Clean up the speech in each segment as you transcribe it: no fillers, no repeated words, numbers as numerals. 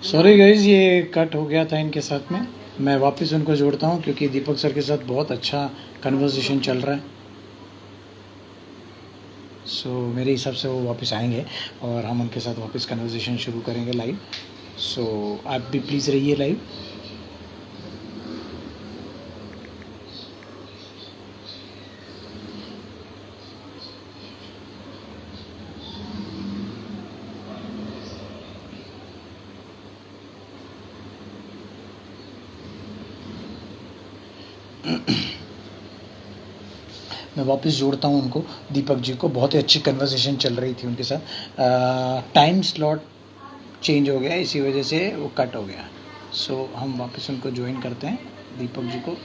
Sorry guys, ये cut हो गया था इनके साथ में। मैं वापस उनको जोड़ता हूँ क्योंकि दीपक सर के साथ बहुत अच्छा कन्वर्सेशन चल रहा है। मेरे हिसाब से वो वापस आएंगे और हम उनके साथ वापस कन्वर्सेशन शुरू करेंगे लाइव। आप भी प्लीज़ रहिए लाइव। मैं वापस जोड़ता हूँ उनको, दीपक जी को। बहुत ही अच्छी कन्वर्सेशन चल रही थी उनके साथ। टाइम स्लॉट चेंज हो गया, इसी वजह से वो कट हो गया। हम वापस उनको ज्वाइन करते हैं, दीपक जी को।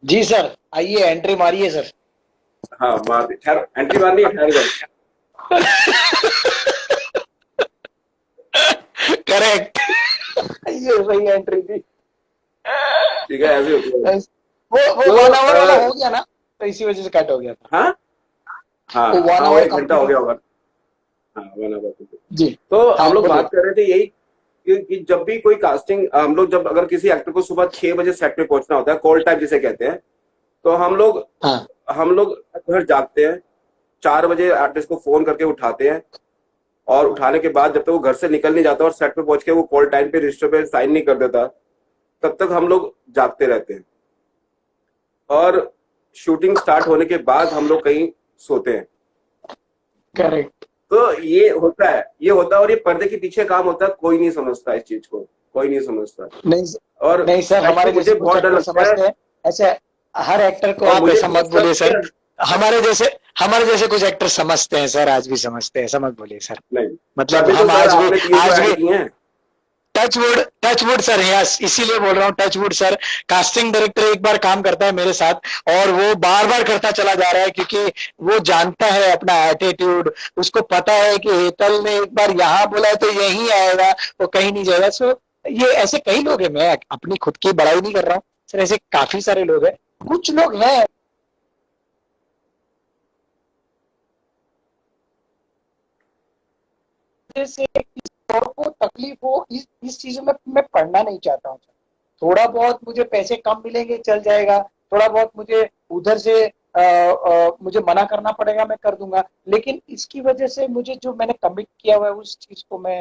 जी सर, आइए एंट्री मारिए सर। हाँ मार दी, ठहर, एंट्री मारनी है, ठहर जाओ। करेक्ट। ये सही एंट्री थी। ठीक है, ऐसे होती है। वो तो 1 आवर वाला हो गया ना, तो इसी वजह से कट हो गया था। हाँ हाँ वो वन हाँ, वो आवर 1 घंटा कंप्लीट हो हो गया गया। होगा। हाँ 1 आवर। जी। तो हम हाँ लोग बोलिए। बात कर रहे थे यही कि जब भी कोई कास्टिंग, हम लोग जब अगर किसी एक्टर को सुबह 6 बजे सेट पे पहुंचना होता है, कॉल टाइम जिसे कहते हैं, तो हाँ हम लोग घर जागते हैं, 4 बजे आर्टिस्ट को फोन करके उठाते हैं, और उठाने के बाद जब तक वो घर से निकल नहीं जाता और सेट पे पहुंच के वो कॉल टाइम पे रजिस्टर पे साइन नहीं कर देता, तब तक हम लोग जागते रहते हैं। और शूटिंग स्टार्ट होने के बाद हम लोग कहीं सोते हैं। करेक्ट। तो ये होता है और ये पर्दे के पीछे काम होता है, कोई नहीं समझता इस चीज को, कोई नहीं समझता। नहीं और नहीं सर, स्पेशली हमारे मुझे जैसे कुछ बहुत डर एक्टर लगता है। समझते हैं ऐसे। हर एक्टर को और आप मुझे ऐसा मत गुस्सा बोलिए भी सर। है। हमारे जैसे हमारे जैसे कुछ एक्टर समझते हैं सर, आज भी समझते हैं, ऐसा मत बोलिए सर। नहीं, मतलब तभी तो हम सर आपने 300 आज भी ऐड किए हैं। टच वुड सर, यस इसीलिए बोल रहा हूँ touch wood sir. Casting director एक बार काम करता है मेरे साथ और वो बार बार करता चला जा रहा है, क्योंकि वो जानता है अपना एटीट्यूड। उसको पता है कि हेतल ने एक बार यहाँ बोला है तो यही आएगा, वो कहीं नहीं जाएगा। ये ऐसे कई लोग हैं, मैं अपनी खुद की बड़ाई नहीं कर रहा हूँ सर, ऐसे काफी सारे लोग हैं। कुछ लोग हैं जैसे किसी और को तकलीफ हो, इस चीजों में मैं पढ़ना नहीं चाहता हूँ। थोड़ा बहुत मुझे पैसे कम मिलेंगे चल जाएगा, थोड़ा बहुत मुझे उधर से मुझे मना करना पड़ेगा, मैं कर दूंगा। लेकिन इसकी वजह से मुझे जो मैंने कमिट किया हुआ है उस चीज को मैं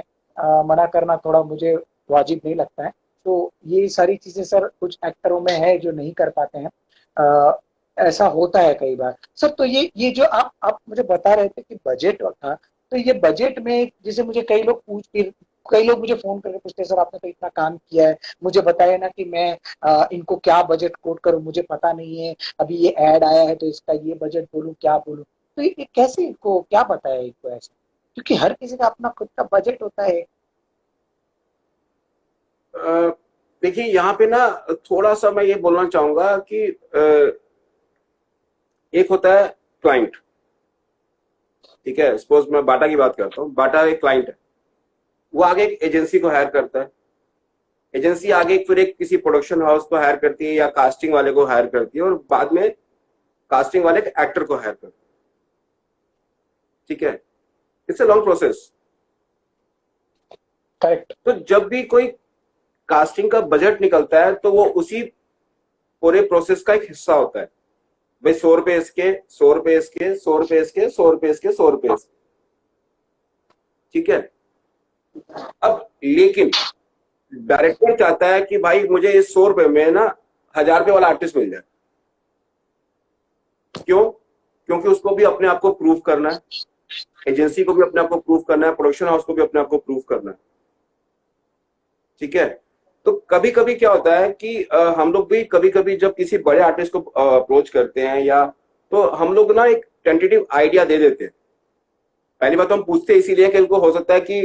मना करना थोड़ा मुझे वाजिब नहीं लगता है। तो ये सारी चीजें सर कुछ एक्टरों में है जो नहीं कर पाते हैं। अ, ऐसा होता है कई बार सर। तो ये जो आप मुझे बता रहे थे कि बजट था, तो ये बजट में जैसे मुझे कई लोग मुझे फोन करके पूछते हैं सर आपने तो इतना काम किया है, मुझे बताया ना कि मैं इनको क्या बजट कोट करूं, मुझे पता नहीं है। अभी ये ऐड आया है तो इसका ये बजट बोलूं क्या बोलूं। तो ये कैसे इनको क्या पता है इनको ऐसा, क्योंकि हर किसी का अपना खुद का बजट होता है। अ, देखिए यहाँ पे ना, थोड़ा सा मैं ये बोलना चाहूंगा कि एक होता है क्लाइंट। ठीक है, सपोज मैं बाटा की बात करता हूँ, बाटा एक क्लाइंट है। वो आगे एक एजेंसी को हायर करता है, एजेंसी आगे फिर एक किसी प्रोडक्शन हाउस को हायर करती है या कास्टिंग वाले को हायर करती है, और बाद में कास्टिंग वाले एक एक्टर को हायर करते हैं। ठीक है, it's a long process. Correct. तो जब भी कोई कास्टिंग का बजट निकलता है तो वो उसी पूरे प्रोसेस का एक हिस्सा होता है। भाई 100 रुपए इसके, 100 रुपए इसके, 100 रुपए इसके, 100 रुपए इसके, 100 रुपए इसके। ठीक है। अब लेकिन डायरेक्टर चाहता है कि भाई मुझे इस 100 रुपए में ना 1000 रुपए वाला आर्टिस्ट मिल जाए। क्यों? क्योंकि उसको भी अपने आप को प्रूव करना है, एजेंसी को भी अपने आप को प्रूव करना है, प्रोडक्शन हाउस को भी अपने आप को प्रूव करना है। ठीक है। तो कभी कभी क्या होता है कि हम लोग भी कभी कभी जब किसी बड़े आर्टिस्ट को अप्रोच करते हैं, या तो हम लोग ना एक टेंटेटिव आइडिया दे देते हैं। पहली बात तो हम पूछते हैं इसीलिए कि उनको हो सकता है कि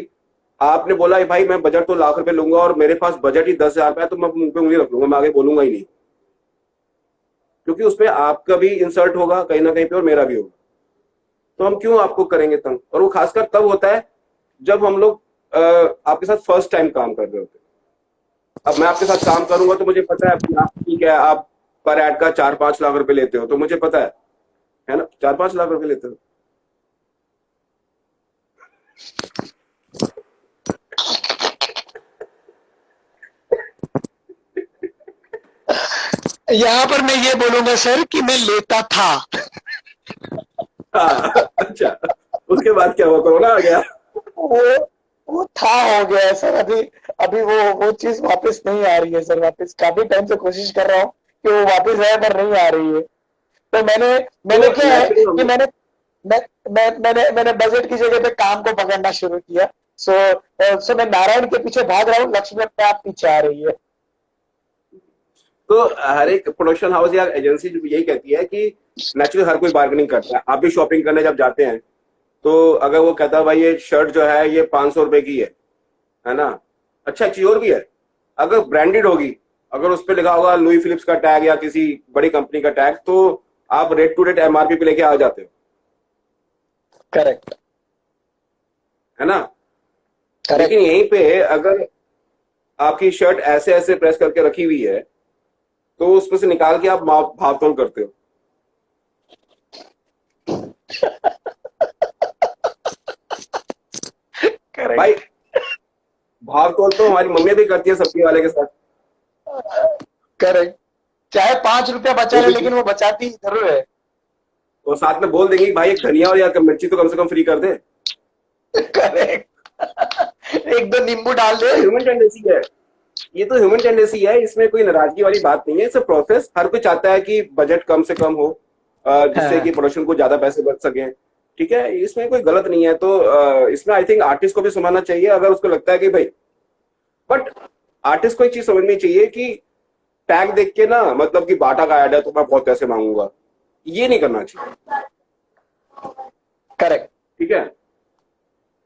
आपने बोला भाई मैं बजट तो लाख रुपए लूंगा और मेरे पास बजट ही 10,000 रुपया है, तो मैं मुंह पे उंगली रख लूंगा, मैं आगे बोलूंगा ही नहीं, क्योंकि उसमें आपका भी इंसल्ट होगा कहीं ना कहीं पे और मेरा भी होगा। तो हम क्यों आपको करेंगे तंग? और वो खासकर तब होता है जब हम लोग आपके साथ फर्स्ट टाइम काम कर रहे होते हैं। अब मैं आपके साथ काम करूंगा तो मुझे पता है कि आप ठीक है, आप पर एड का 4-5 लाख रुपए लेते हो, तो मुझे पता है ना, 4-5 लाख रुपए लेते हो। यहाँ पर मैं ये बोलूंगा सर कि मैं लेता था। हाँ अच्छा, उसके बाद क्या हुआ, कोरोना आ गया? वो वो था, हो गया है सर। अभी अभी वो चीज वापस नहीं आ रही है सर। वापस काफी टाइम से कोशिश कर रहा हूँ कि वो वापस आए, पर नहीं आ रही है। तो मैंने तो क्या है नेचुरली कि मैंने बजट की जगह पे काम को पकड़ना शुरू किया। सो मैं नारायण के पीछे भाग रहा हूँ, लक्ष्मी अपने आप पीछे आ रही है। तो हर एक प्रोडक्शन हाउस या एजेंसी जो यही कहती है कि नेचुरली हर कोई बार्गेनिंग करता है। आप भी शॉपिंग करने जब जाते हैं तो अगर वो कहता है भाई ये शर्ट जो है ये 500 रुपए की है ना, अच्छा एक चीज और भी है, अगर ब्रांडेड होगी, अगर उस पर लिखा होगा लुई फिलिप्स का टैग या किसी बड़ी कंपनी का टैग, तो आप रेट टू रेट एमआरपी पे लेके आ जाते हो, करेक्ट है ना। करेक्ट। लेकिन यहीं पे अगर आपकी शर्ट ऐसे ऐसे प्रेस करके रखी हुई है तो उसमें से निकाल के आप भाव तोल करते हो। भाई करेक्ट भाव तोल तो हमारी मम्मी भी करती है सब्जी वाले के साथ। करेक्ट। चाहे 5 रुपया बचा वो ले, भी लेकिन वो बचाती जरूर है। और साथ में बोल देंगे कि भाई एक धनिया और या मिर्ची तो कम से कम फ्री कर दे। करेक्ट। एक दो नींबू डाल ये दे। तो ह्यूमन टेंडेंसी है, ये तो ह्यूमन टेंडेंसी है, इसमें कोई नाराजगी वाली बात नहीं है। इट्स प्रोसेस, हर कोई चाहता है कि बजट कम से कम हो, जिससे कि हाँ प्रोडक्शन को ज्यादा पैसे बच सके। ठीक है, इसमें कोई गलत नहीं है। तो इसमें आई थिंक आर्टिस्ट को भी समझना चाहिए अगर उसको लगता है कि भाई, बट आर्टिस्ट को एक चीज समझनी चाहिए कि टैग देख के ना, मतलब कि बाटा का ऐड है तो मैं बहुत पैसे मांगूंगा, ये नहीं करना चाहिए। करेक्ट ठीक है,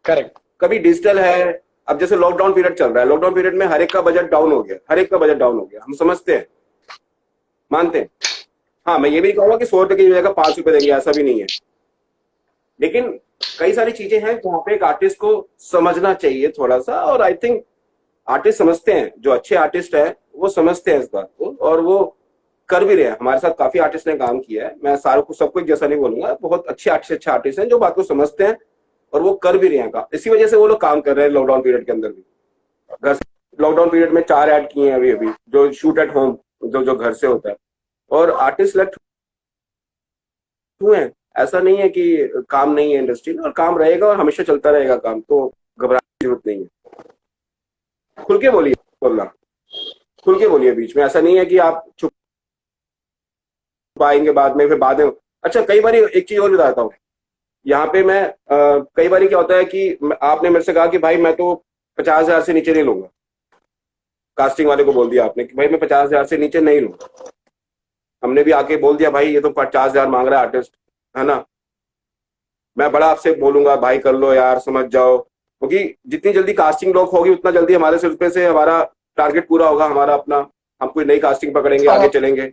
करेक्ट। कभी डिजिटल है। अब जैसे लॉकडाउन पीरियड चल रहा है, लॉकडाउन पीरियड में हर एक का बजट डाउन हो गया, हर एक का बजट डाउन हो गया, हम समझते हैं, मानते हैं। हाँ, मैं ये भी कहूंगा कि 100 रुपए की जगह 5 रुपए देंगे, ऐसा भी नहीं है। लेकिन कई सारी चीजें हैं जहाँ पे एक आर्टिस्ट को समझना चाहिए थोड़ा सा, और आई थिंक आर्टिस्ट समझते हैं, जो अच्छे आर्टिस्ट है वो समझते हैं इस बात को, और वो कर भी रहे हैं। हमारे साथ काफी आर्टिस्ट ने काम किया है, मैं सारों को सबको एक जैसा नहीं बोलूंगा, बहुत अच्छे आर्टिस्ट हैं जो बात को समझते हैं और वो कर भी रहे हैं काम। इसी वजह से वो लोग काम कर रहे हैं लॉकडाउन पीरियड के अंदर भी। घर से लॉकडाउन पीरियड में 4 ऐड किए हैं अभी अभी, जो शूट एट होम, जो घर से होता है, और आर्टिस्ट सेलेक्ट हुए हैं। ऐसा नहीं है कि काम नहीं है इंडस्ट्री में, और काम रहेगा और हमेशा चलता रहेगा काम, तो घबराने की जरूरत नहीं है। खुल के बोलिए, बोलना खुल के बोलिए बीच में, ऐसा नहीं है कि आप चुप पाएंगे बाद में, फिर बाद में। अच्छा, कई बार एक चीज और बताता हूँ यहाँ पे मैं, कई बार क्या होता है कि आपने मेरे से कहा कि भाई मैं तो 50,000 से नीचे नहीं लूंगा, कास्टिंग वाले को बोल दिया आपने कि भाई मैं 50,000 से नीचे नहीं लूंगा। हमने भी आके बोल दिया भाई ये तो 50,000 मांग रहा है आर्टिस्ट, है ना। मैं बड़ा आपसे बोलूंगा भाई कर लो यार, समझ जाओ, क्योंकि जितनी जल्दी कास्टिंग लॉक होगी उतना जल्दी हमारे सिर पे से हमारा टारगेट पूरा होगा, हमारा अपना। हम कोई नई कास्टिंग पकड़ेंगे, और आगे चलेंगे।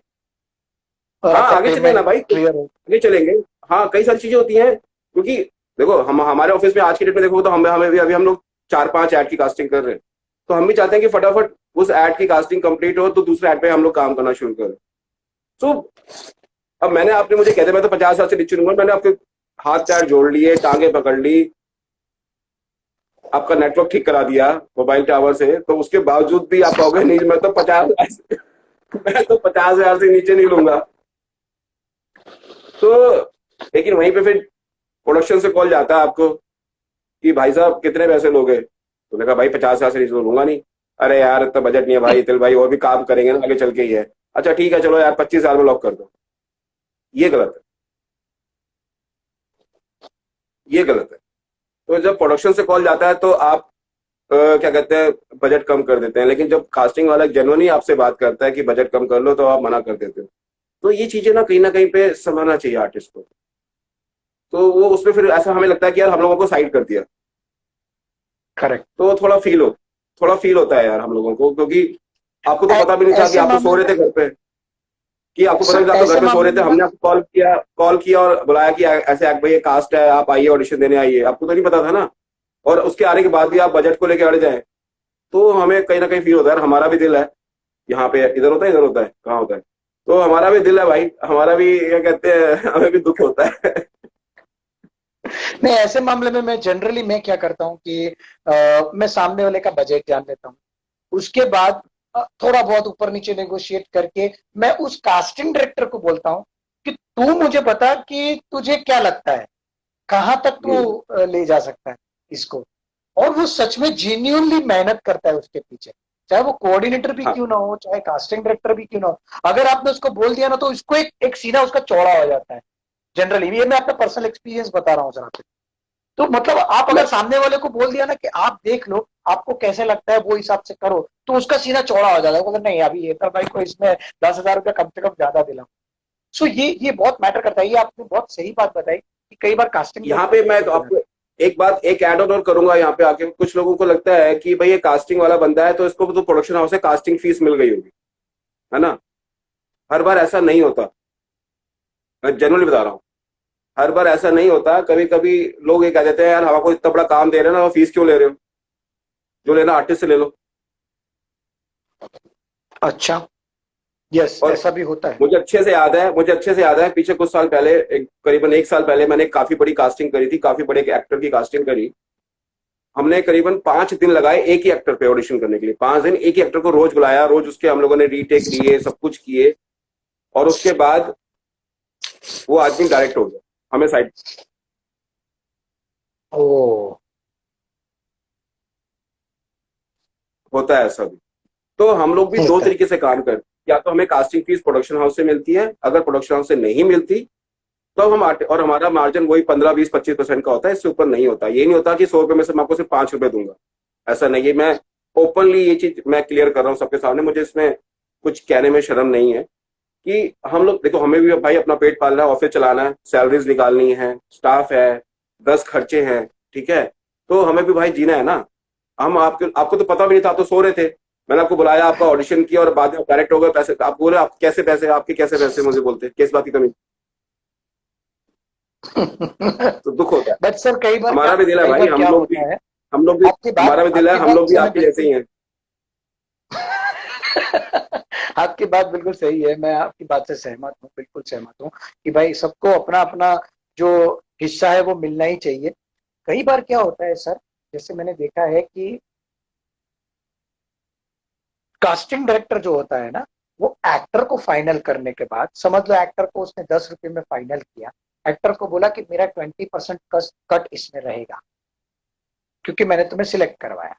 और हाँ आपका आगे चलेंगे ना पेमेंट भाई, क्लियर हो। आगे चलेंगे। हाँ, कई सारी चीजें होती हैं, क्योंकि देखो हम हमारे ऑफिस में आज की डेट में देखो तो हमें हमें भी अभी हम लोग 4-5 ऐड की कास्टिंग कर रहे हैं, तो हम भी चाहते हैं कि फटाफट उस ऐड की कास्टिंग कंप्लीट हो तो दूसरे ऐड पे हम लोग काम करना शुरू करें। तो अब मैंने, आपने मुझे कहते मैं तो 50,000 से नीचे लूंगा, मैंने आपके हाथ पैर जोड़ लिए, टांगे पकड़ ली, आपका नेटवर्क ठीक करा दिया मोबाइल टावर से, तो उसके बावजूद भी आप कहोगे नहीं मैं तो 50,000 से नीचे नहीं लूंगा। तो लेकिन वहीं पे फिर प्रोडक्शन से कॉल जाता है आपको कि भाई साहब कितने पैसे लोगे, तो मैंने कहा भाई 50,000 से नीचे तो लूंगा नहीं। अरे यार इतना बजट नहीं है भाई, तिल भाई और भी काम करेंगे ना आगे चल के ही है। अच्छा ठीक है चलो यार 25,000 में लॉक कर दो। ये गलत है, ये गलत है। तो जब प्रोडक्शन से कॉल जाता है तो आप क्या कहते हैं, बजट कम कर देते हैं, लेकिन जब कास्टिंग वाला जेन्युइनली आपसे बात करता है कि बजट कम कर लो तो आप मना कर देते हो। तो ये चीजें ना कहीं पे समझना चाहिए आर्टिस्ट को। तो वो उसमें फिर ऐसा हमें लगता है कि यार हम लोगों को साइड कर दिया, करेक्ट। तो थोड़ा फील होता है यार हम लोगों को, क्योंकि आपको तो पता भी नहीं था कि ऐसे आप तो सो मामले रहे थे में घर पे, कि आपको पता नहीं सर, था, आप तो ऐसे घर पे सो मामले रहे थे, में ना, हमने आपको कॉल किया और बुलाया कि ऐसे भाई ये कास्ट है, आप आइए ऑडिशन देने आइए, आपको तो नहीं पता था ना। और उसके आने के बाद भी आप बजट को लेके अड़ जाए, तो हमें कहीं ना कहीं फील होता है यार, हमारा भी दिल है यहाँ पे, इधर होता है इधर होता है कहाँ होता है, तो हमारा भी दिल है भाई, हमारा भी क्या कहते हैं हमें भी दुख होता है। नहीं, ऐसे मामले में मैं जनरली मैं क्या करता हूँ कि मैं सामने वाले का बजट जान लेता हूँ। उसके बाद थोड़ा बहुत ऊपर नीचे नेगोशिएट करके मैं उस कास्टिंग डायरेक्टर को बोलता हूँ कि तू मुझे बता कि तुझे क्या लगता है, कहां तक तू हम्म, ले जा सकता है इसको। और वो सच में जेन्युइनली मेहनत करता है उसके पीछे, चाहे वो कोऑर्डिनेटर भी हाँ, क्यों ना हो, चाहे कास्टिंग डायरेक्टर भी क्यों ना हो। अगर आपने उसको बोल दिया ना तो इसको एक सीना उसका चौड़ा हो जाता है जनरली। ये मैं अपना पर्सनल एक्सपीरियंस बता रहा हूँ सर आपको। तो मतलब आप मैं अगर सामने वाले को बोल दिया ना कि आप देख लो आपको कैसे लगता है वो हिसाब से करो, तो उसका सीना चौड़ा हो जाता है, बोले नहीं अभी ये तो भाई को इसमें 10,000 रुपया कम से कम ज्यादा दिलाओ। सो ये बहुत मैटर करता है। ये आपने बहुत सही बात बताई कि कई बार कास्टिंग यहाँ डायरेक्टर पे मैं पीछे तो हो जाता आपको एक ऐड ऑन और करूंगा यहाँ पे आके, कुछ लोगों को लगता है कि भाई ये कास्टिंग वाला बंदा है तो इसको तो प्रोडक्शन हाउस से कास्टिंग फीस मिल गई होगी, है ना। हर बार ऐसा नहीं होता, मैं जनरली बता रहा हूँ, हर बार ऐसा नहीं होता। कभी कभी लोग ये कह देते हैं यार हमको इतना बड़ा काम दे रहे हो ना, फीस क्यों ले रहे हो, जो लेना आर्टिस्ट से ले लो। है। अच्छा, यस, और ऐसा भी होता है। मुझे अच्छे से याद है पीछे कुछ साल पहले, करीबन 1 साल पहले मैंने एक काफी बड़ी कास्टिंग करी थी, काफी बड़े एक एक्टर की कास्टिंग करी। हमने करीबन 5 दिन लगाए एक ही एक्टर पे ऑडिशन करने के लिए, 5 दिन एक ही एक्टर को रोज बुलाया, रोज उसके हम लोगों ने रीटेक लिए, सब कुछ किए। और उसके बाद वो आदमी डायरेक्ट हो गया, हमें साइड, ओ, होता है ऐसा भी। तो हम लोग भी दो होता है। तरीके से काम करते हैं, या तो हमें कास्टिंग फीस प्रोडक्शन हाउस से मिलती है, अगर प्रोडक्शन हाउस से नहीं मिलती तो हम और हमारा मार्जिन वही 15, 20, 25% का होता है, इससे ऊपर नहीं होता। ये नहीं होता कि 100 रुपए में से मैं आपको सिर्फ 5 रुपए दूंगा, ऐसा नहीं है। मैं ओपनली ये चीज मैं क्लियर कर रहा हूँ सबके सामने, मुझे इसमें कुछ कहने में शर्म नहीं है कि हम लोग देखो, हमें भी भाई अपना पेट पालना है, ऑफिस चलाना है, सैलरीज निकालनी है, स्टाफ है, 10 खर्चे हैं, ठीक है। तो हमें भी भाई जीना है ना। हम आपको तो पता भी नहीं था, आप तो सो रहे थे, मैंने आपको बुलाया, आपका ऑडिशन किया और बाद में डायरेक्ट हो गए। पैसे आप बोले, आप कैसे पैसे, आपके कैसे पैसे, मुझे बोलते किस बात की कमी, तो दुख होता है। बट सर हमारा भी दिल है कई भाई, बार क्या होता है, हमारा भी दिल है, आपकी हम बात लोग भी से मैं आपके जैसे ही बिल्कुल हैं। आपकी बात बिल्कुल सही है। मैं आपकी बात से सहमत हूँ, बिल्कुल सहमत हूँ कि भाई सबको अपना अपना जो हिस्सा है वो मिलना ही चाहिए। कई बार क्या होता है सर, जैसे मैंने देखा है कि कास्टिंग डायरेक्टर जो होता है ना, वो एक्टर को फाइनल करने के बाद, समझ लो एक्टर को उसने 10 रुपए में फाइनल किया, एक्टर को बोला कि मेरा 20% कट इसमें रहेगा क्योंकि मैंने तुम्हें सिलेक्ट करवाया,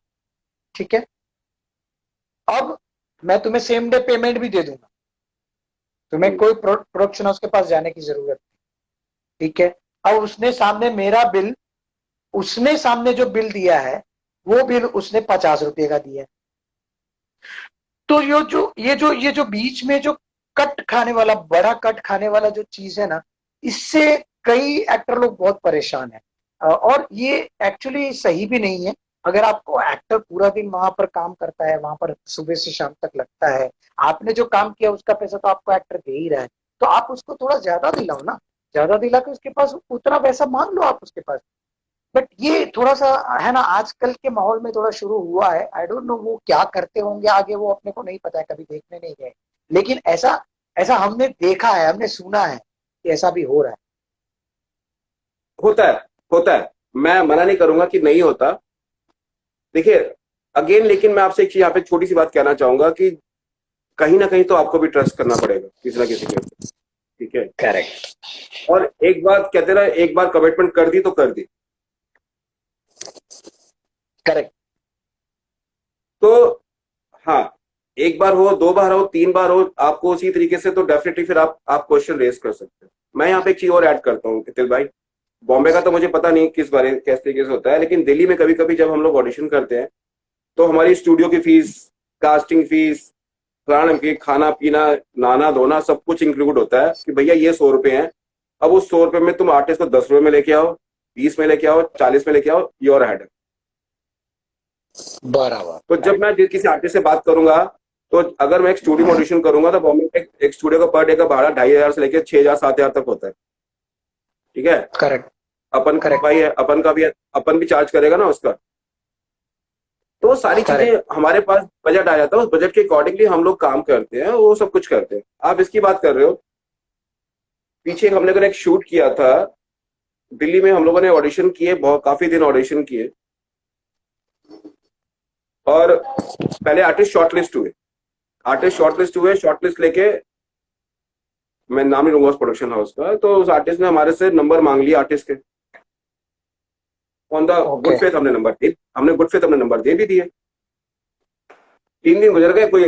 ठीक है। अब मैं तुम्हें सेम डे पेमेंट भी दे दूंगा, तुम्हें कोई प्रोडक्शन हाउस के पास जाने की जरूरत नहीं, ठीक है। अब उसने सामने जो बिल दिया है, वो बिल उसने 50 रुपए का दिया है। तो ये जो बीच में जो कट खाने वाला, बड़ा कट खाने वाला जो चीज है ना, इससे कई एक्टर लोग बहुत परेशान है। और ये एक्चुअली सही भी नहीं है। अगर आपको एक्टर पूरा दिन वहां पर काम करता है, वहां पर सुबह से शाम तक लगता है, आपने जो काम किया उसका पैसा तो आपको एक्टर दे ही रहा है, तो आप उसको थोड़ा ज्यादा दिलाओ ना। ज्यादा दिला के उसके पास उतना पैसा मांग लो आप उसके पास। बट ये थोड़ा सा है ना, आजकल के माहौल में थोड़ा शुरू हुआ है। आई डोंट नो वो क्या करते होंगे आगे, वो अपने को नहीं पता है, कभी देखने नहीं गए। लेकिन ऐसा ऐसा हमने देखा है, हमने सुना है कि ऐसा भी हो रहा है। होता है, होता है, मैं मना नहीं करूंगा कि नहीं होता। देखिए अगेन, लेकिन मैं आपसे एक चीज यहाँ पे छोटी सी बात कहना चाहूंगा कि कहीं ना कहीं तो आपको भी ट्रस्ट करना पड़ेगा किसी ना किसी के ऊपर, ठीक है। करेक्ट। और एक बात कहते ना, एक बार कमिटमेंट कर दी तो कर दी। करेक्ट। तो हाँ, एक बार हो, 2 बार हो, 3 बार हो, आपको उसी तरीके से तो डेफिनेटली फिर आप क्वेश्चन रेज कर सकते हैं। मैं यहाँ पे एक चीज और ऐड करता हूँ कितिल भाई, बॉम्बे का तो मुझे पता नहीं किस तरीके से होता है, लेकिन दिल्ली में कभी कभी जब हम लोग ऑडिशन करते हैं तो हमारी स्टूडियो की फीस, कास्टिंग फीस, प्राण की खाना पीना, नहाना धोना, सब कुछ इंक्लूड होता है कि भैया ये 100 रुपए हैं। अब उस 100 रुपए में तुम आर्टिस्ट को 10 रुपए में लेके आओ, 20 में लेके आओ, 40 में लेके आओ, योर हेड। बराबर। तो जब मैं किसी आर्टिस्ट से बात करूंगा, तो अगर मैं एक स्टूडियो में ऑडिशन करूंगा तो गवर्नमेंट एक स्टूडियो का पर डे का भाड़ा 2,500 से लेकर 6,000 7,000 तक होता है। ठीक है। करेक्ट। अपन का करेक्ट। भाई है, अपन भी चार्ज करेगा ना उसका। तो वो सारी चीजें करेक्ट। हमारे पास बजट आ जाता है, उस बजट के अकॉर्डिंगली हम लोग काम करते हैं, वो सब कुछ करते हैं। आप इसकी बात कर रहे हो, पीछे हम लोगों ने एक शूट किया था दिल्ली में, हम लोगों ने ऑडिशन किए, बहुत काफी दिन ऑडिशन किए, और पहले शॉर्टलिस्ट लेके, मैं नाम नहीं लूंगा उस प्रोडक्शन हाउस का, तो उस आर्टिस्ट ने हमारे से नंबर मांग लिया आर्टिस्ट के, on the okay. Good faith हमने गुड फेथ अपने नंबर दे भी दिए। 3 दिन गुजर गए, कोई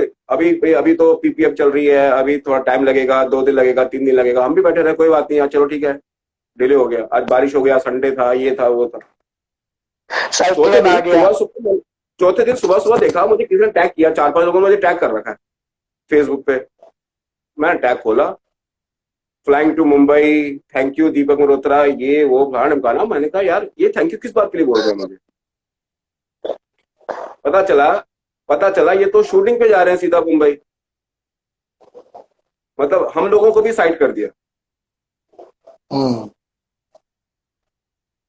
अभी तो पीपीएफ चल रही है, अभी थोड़ा टाइम लगेगा, 2 दिन लगेगा, 3 दिन लगेगा। हम भी बैठे रहे, कोई बात नहीं यार, चलो ठीक है, डिले हो गया, आज बारिश हो गया, संडे था, ये था वो था। चौथे साइक्लोन आ दिन गया। सुबह सुबह देखा, मुझे किसी ने टैग किया, 4-5 लोगों ने मुझे टैग कर रखा है फेसबुक पे। मैंने टैग खोला, flying to Mumbai, thank you Deepak Malhotra, ये वो गाना। मैंने कहा यार ये थैंक यू किस बात के लिए बोल रहे हैं मुझे। पता चला पता चला ये तो शूटिंग पे जा रहे हैं सीधा मुंबई। मतलब हम लोगों को भी साइड कर दिया, हम्म।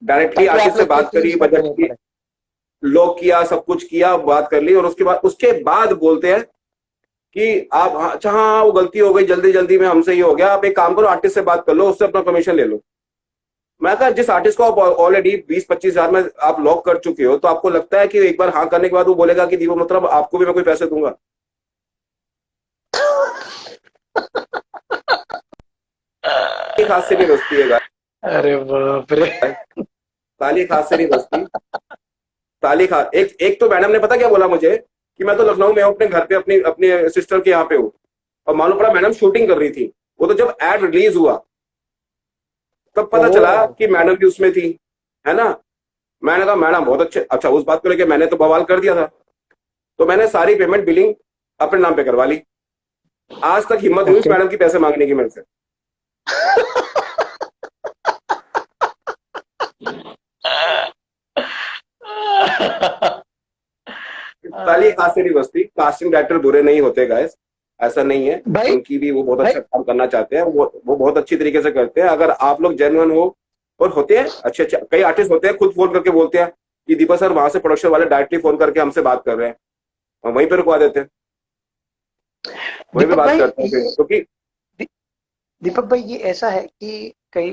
डायरेक्टली ताकि आप आर्टिस्ट से लोग के बात करी, टीम्स में बजट देने की, पड़े। लॉक किया, सब कुछ किया, बात कर ली, और उसके बाद बोलते हैं कि आप, अच्छा हाँ वो गलती हो गई, जल्दी जल्दी में हमसे ये हो गया, आप एक काम करो आर्टिस्ट से बात कर लो, उससे अपना कमीशन ले लो। मैं कहा जिस आर्टिस्ट को आप ऑलरेडी 20-25 हजार में आप लॉक कर चुके हो, तो आपको लगता है कि एक बार हाँ करने के बाद वो बोलेगा कि दीपक मतलब आपको भी मैं कोई पैसे दूंगा? एक हाथ से नहीं बचती है गाय, अरे बाप रे। ताली एक हाथ से नहीं बचती। ताली खा एक तो मैडम ने पता क्या बोला मुझे, कि मैं तो लखनऊ में हूँ, अपने घर पे अपनी अपने सिस्टर के यहाँ पे हूँ, और मालूम पड़ा मैडम शूटिंग कर रही थी। वो तो जब एड रिलीज हुआ तब पता चला ओ। कि मैडम भी उसमें थी, है ना। मैंने कहा मैडम बहुत अच्छे, अच्छा उस बात को लेकर मैंने तो बवाल कर दिया था, तो मैंने सारी पेमेंट बिलिंग अपने नाम पे करवा ली। आज तक हिम्मत हुई उस ओके। मैडम की पैसे मांगने की मेरे से। ताली एक हाथ से नहीं बजती। कास्टिंग डायरेक्टर बुरे नहीं होते गाइस, ऐसा नहीं है, भाई। उनकी भी वो बहुत भाई। अच्छा काम करना चाहते हैं, वो बहुत अच्छी तरीके से करते हैं। अगर आप लोग जेन्युइन हो, और होते हैं अच्छे अच्छे, कई आर्टिस्ट होते हैं खुद फोन करके बोलते हैं कि दीपक सर वहां से प्रोडक्शन वाले डायरेक्टली फोन करके हमसे बात कर रहे हैं, और वहीं पे रुकवा देते हैं, वहीं पे दीपक बात भाई करते हैं फिर, ये क्योंकि दी- दीपक भाई ये ऐसा है कि कई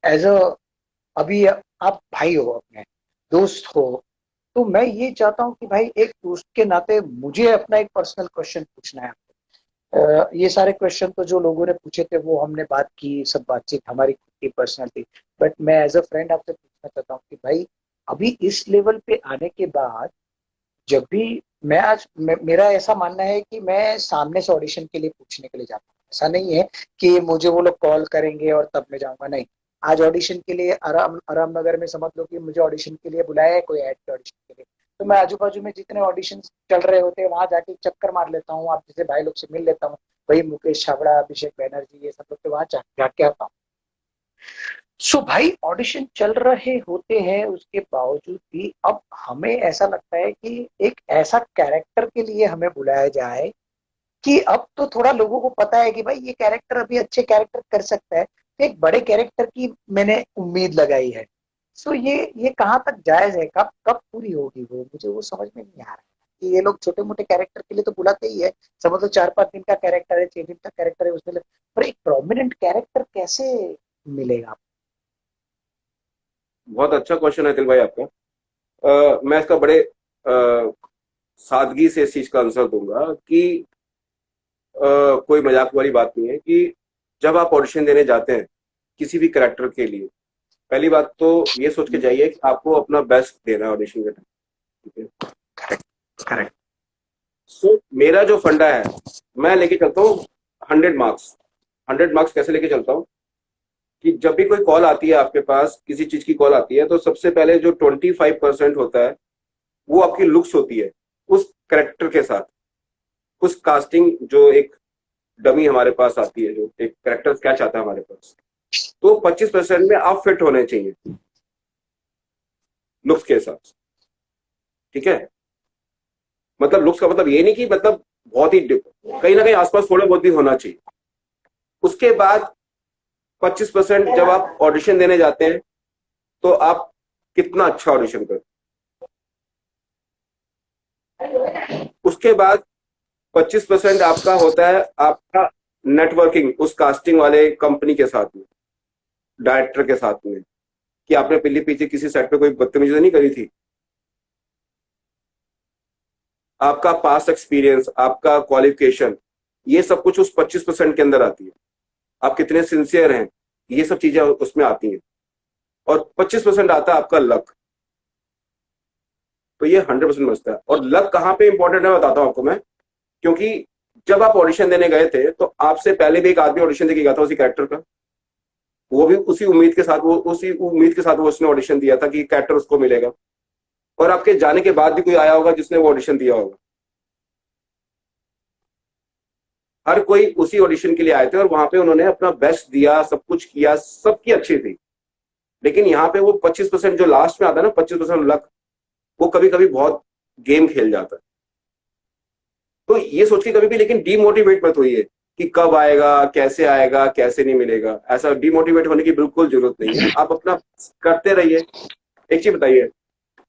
एज अ अभी आप भाई हो, अपने दोस्त हो, तो मैं ये चाहता हूँ कि भाई एक दोस्त के नाते मुझे अपना एक पर्सनल क्वेश्चन पूछना है। ये सारे क्वेश्चन तो जो लोगों ने पूछे थे वो हमने बात की, सब बातचीत हमारी खुद की पर्सनल थी। बट मैं एज अ फ्रेंड आपसे पूछना चाहता हूँ कि भाई अभी इस लेवल पे आने के बाद, जब भी मेरा ऐसा मानना है कि मैं सामने से ऑडिशन के लिए पूछने के लिए जाता हूँ। ऐसा नहीं है कि मुझे वो लोग कॉल करेंगे और तब मैं जाऊंगा, नहीं। आज ऑडिशन के लिए आराम नगर में समझ लो कि मुझे ऑडिशन के लिए बुलाया है कोई ऐड के ऑडिशन के लिए, तो मैं आजू बाजू में जितने ऑडिशन चल रहे होते हैं वहां जाके चक्कर मार लेता हूँ, आप जैसे भाई लोग से मिल लेता हूँ। वही मुकेश छाबड़ा, अभिषेक बैनर्जी, ये सब लोग के वहां जाके आता हूँ। सो भाई ऑडिशन चल रहे होते हैं, उसके बावजूद भी अब हमें ऐसा लगता है कि एक ऐसा कैरेक्टर के लिए हमें बुलाया जाए कि अब तो थोड़ा लोगों को पता है कि भाई ये कैरेक्टर अभी अच्छे कैरेक्टर कर सकता है, तो एक बड़े कैरेक्टर की मैंने उम्मीद लगाई है। सो ये कहाँ तक जायज है, कब कब पूरी होगी वो, मुझे वो समझ में नहीं आ रहा है कि ये लोग छोटे मोटे कैरेक्टर के लिए तो बुलाते ही है। समझ लो 4-5 दिन का कैरेक्टर है, 6 दिन का कैरेक्टर है, उसमें पर एक प्रोमिनेंट कैरेक्टर कैसे मिलेगा? बहुत अच्छा क्वेश्चन है दिल भाई आपका। मैं इसका बड़े सादगी से इस चीज का आंसर दूंगा कि कोई मजाक वाली बात नहीं है कि जब आप ऑडिशन देने जाते हैं किसी भी करेक्टर के लिए, पहली बात तो ये सोच के जाइए कि आपको अपना बेस्ट देना है ऑडिशन के टाइम। ठीक है। करेक्ट। सो मेरा जो फंडा है, मैं लेके चलता हूँ 100 मार्क्स। 100 मार्क्स कैसे लेके चलता हूँ कि जब भी कोई कॉल आती है आपके पास, किसी चीज की कॉल आती है, तो सबसे पहले जो 25% होता है वो आपकी लुक्स होती है उस करेक्टर के साथ। उस कास्टिंग जो एक डमी हमारे पास आती है, जो एक करेक्टर क्या चाहता है हमारे पास, तो 25% में आप फिट होने चाहिए लुक्स के हिसाब से। ठीक है, मतलब लुक्स का मतलब ये नहीं कि मतलब बहुत ही कहीं ना कहीं आसपास थोड़ा बहुत भी होना चाहिए। उसके बाद 25% जब आप ऑडिशन देने जाते हैं तो आप कितना अच्छा ऑडिशन करते हैं। उसके बाद 25% आपका होता है आपका नेटवर्किंग उस कास्टिंग वाले कंपनी के साथ में, डायरेक्टर के साथ में, कि आपने पीली पीछे किसी सेट पे कोई बदतमीजी तो नहीं करी थी। आपका पास्ट एक्सपीरियंस, आपका क्वालिफिकेशन, ये सब कुछ उस 25% के अंदर आती है। आप कितने सिंसियर हैं, ये सब चीजें उसमें आती हैं। और 25% आता है आपका लक। तो ये 100% बचता है। और लक कहाँ पे इंपॉर्टेंट है बताता हूं आपको मैं, क्योंकि जब आप ऑडिशन देने गए थे तो आपसे पहले भी एक आदमी ऑडिशन देके गया था उसी कैरेक्टर का, वो भी उसी उम्मीद के साथ, वो उसने ऑडिशन दिया था कि कैरेक्टर उसको मिलेगा। और आपके जाने के बाद भी कोई आया होगा जिसने वो ऑडिशन दिया होगा। हर कोई उसी ऑडिशन के लिए आए थे और वहां पे उन्होंने अपना बेस्ट दिया, सब कुछ किया, सबकी अच्छी थी। लेकिन यहाँ पे वो 25% जो लास्ट में आता है ना, 25% लक, वो कभी कभी बहुत गेम खेल जाता है। तो ये सोच के कभी भी लेकिन डीमोटिवेट मत होइए कि कब आएगा, कैसे नहीं मिलेगा। ऐसा डीमोटिवेट होने की बिल्कुल जरूरत नहीं है। आप अपना करते रहिए। एक चीज बताइए,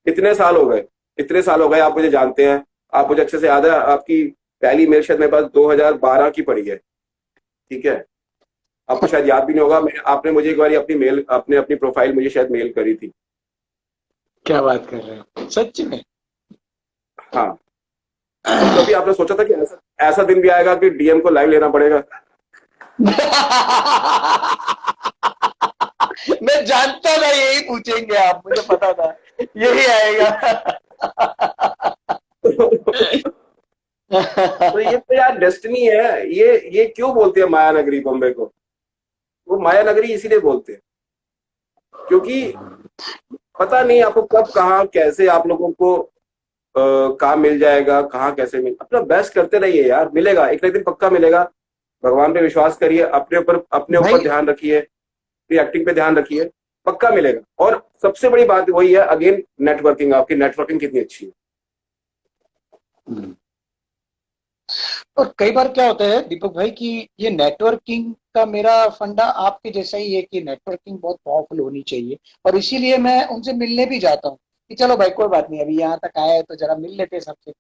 इतने साल हो गए, आप मुझे जानते हैं, आप मुझे अच्छे से याद है, आपकी पहली मेल शायद मेरे पास 2012 की पड़ी है, ठीक है। आपको शायद याद भी नहीं होगा, आपने मुझे एक बार अपनी प्रोफाइल मुझे शायद मेल करी थी। क्या बात कर रहे हो, सच में? हाँ, तो कभी आपने सोचा था कि ऐसा दिन भी आएगा कि डीएम को लाइव लेना पड़ेगा? मैं जानता था यही पूछेंगे आप, मुझे पता था यही आएगा। तो ये तो यार डेस्टिनी है। ये क्यों बोलते हैं माया नगरी बॉम्बे को? वो माया नगरी इसीलिए बोलते हैं क्योंकि पता नहीं आपको कब, कहाँ, कैसे आप लोगों को काम मिल जाएगा, कहाँ कैसे अपना बेस्ट करते रहिए यार, मिलेगा एक ना एक दिन, पक्का मिलेगा। भगवान पे विश्वास करिए, अपने ऊपर ध्यान रखिए, अपनी एक्टिंग पे ध्यान रखिए, पक्का मिलेगा। और सबसे बड़ी बात वही है, अगेन नेटवर्किंग, आपकी नेटवर्किंग कितनी अच्छी है। और कई बार क्या होता है दीपक भाई कि ये नेटवर्किंग का मेरा फंडा आपके जैसा ही है कि नेटवर्किंग बहुत पावरफुल होनी चाहिए, और इसीलिए मैं उनसे मिलने भी जाता हूँ कि चलो भाई कोई बात नहीं, अभी यहाँ तक आया है तो जरा मिल लेते हैं सबसे।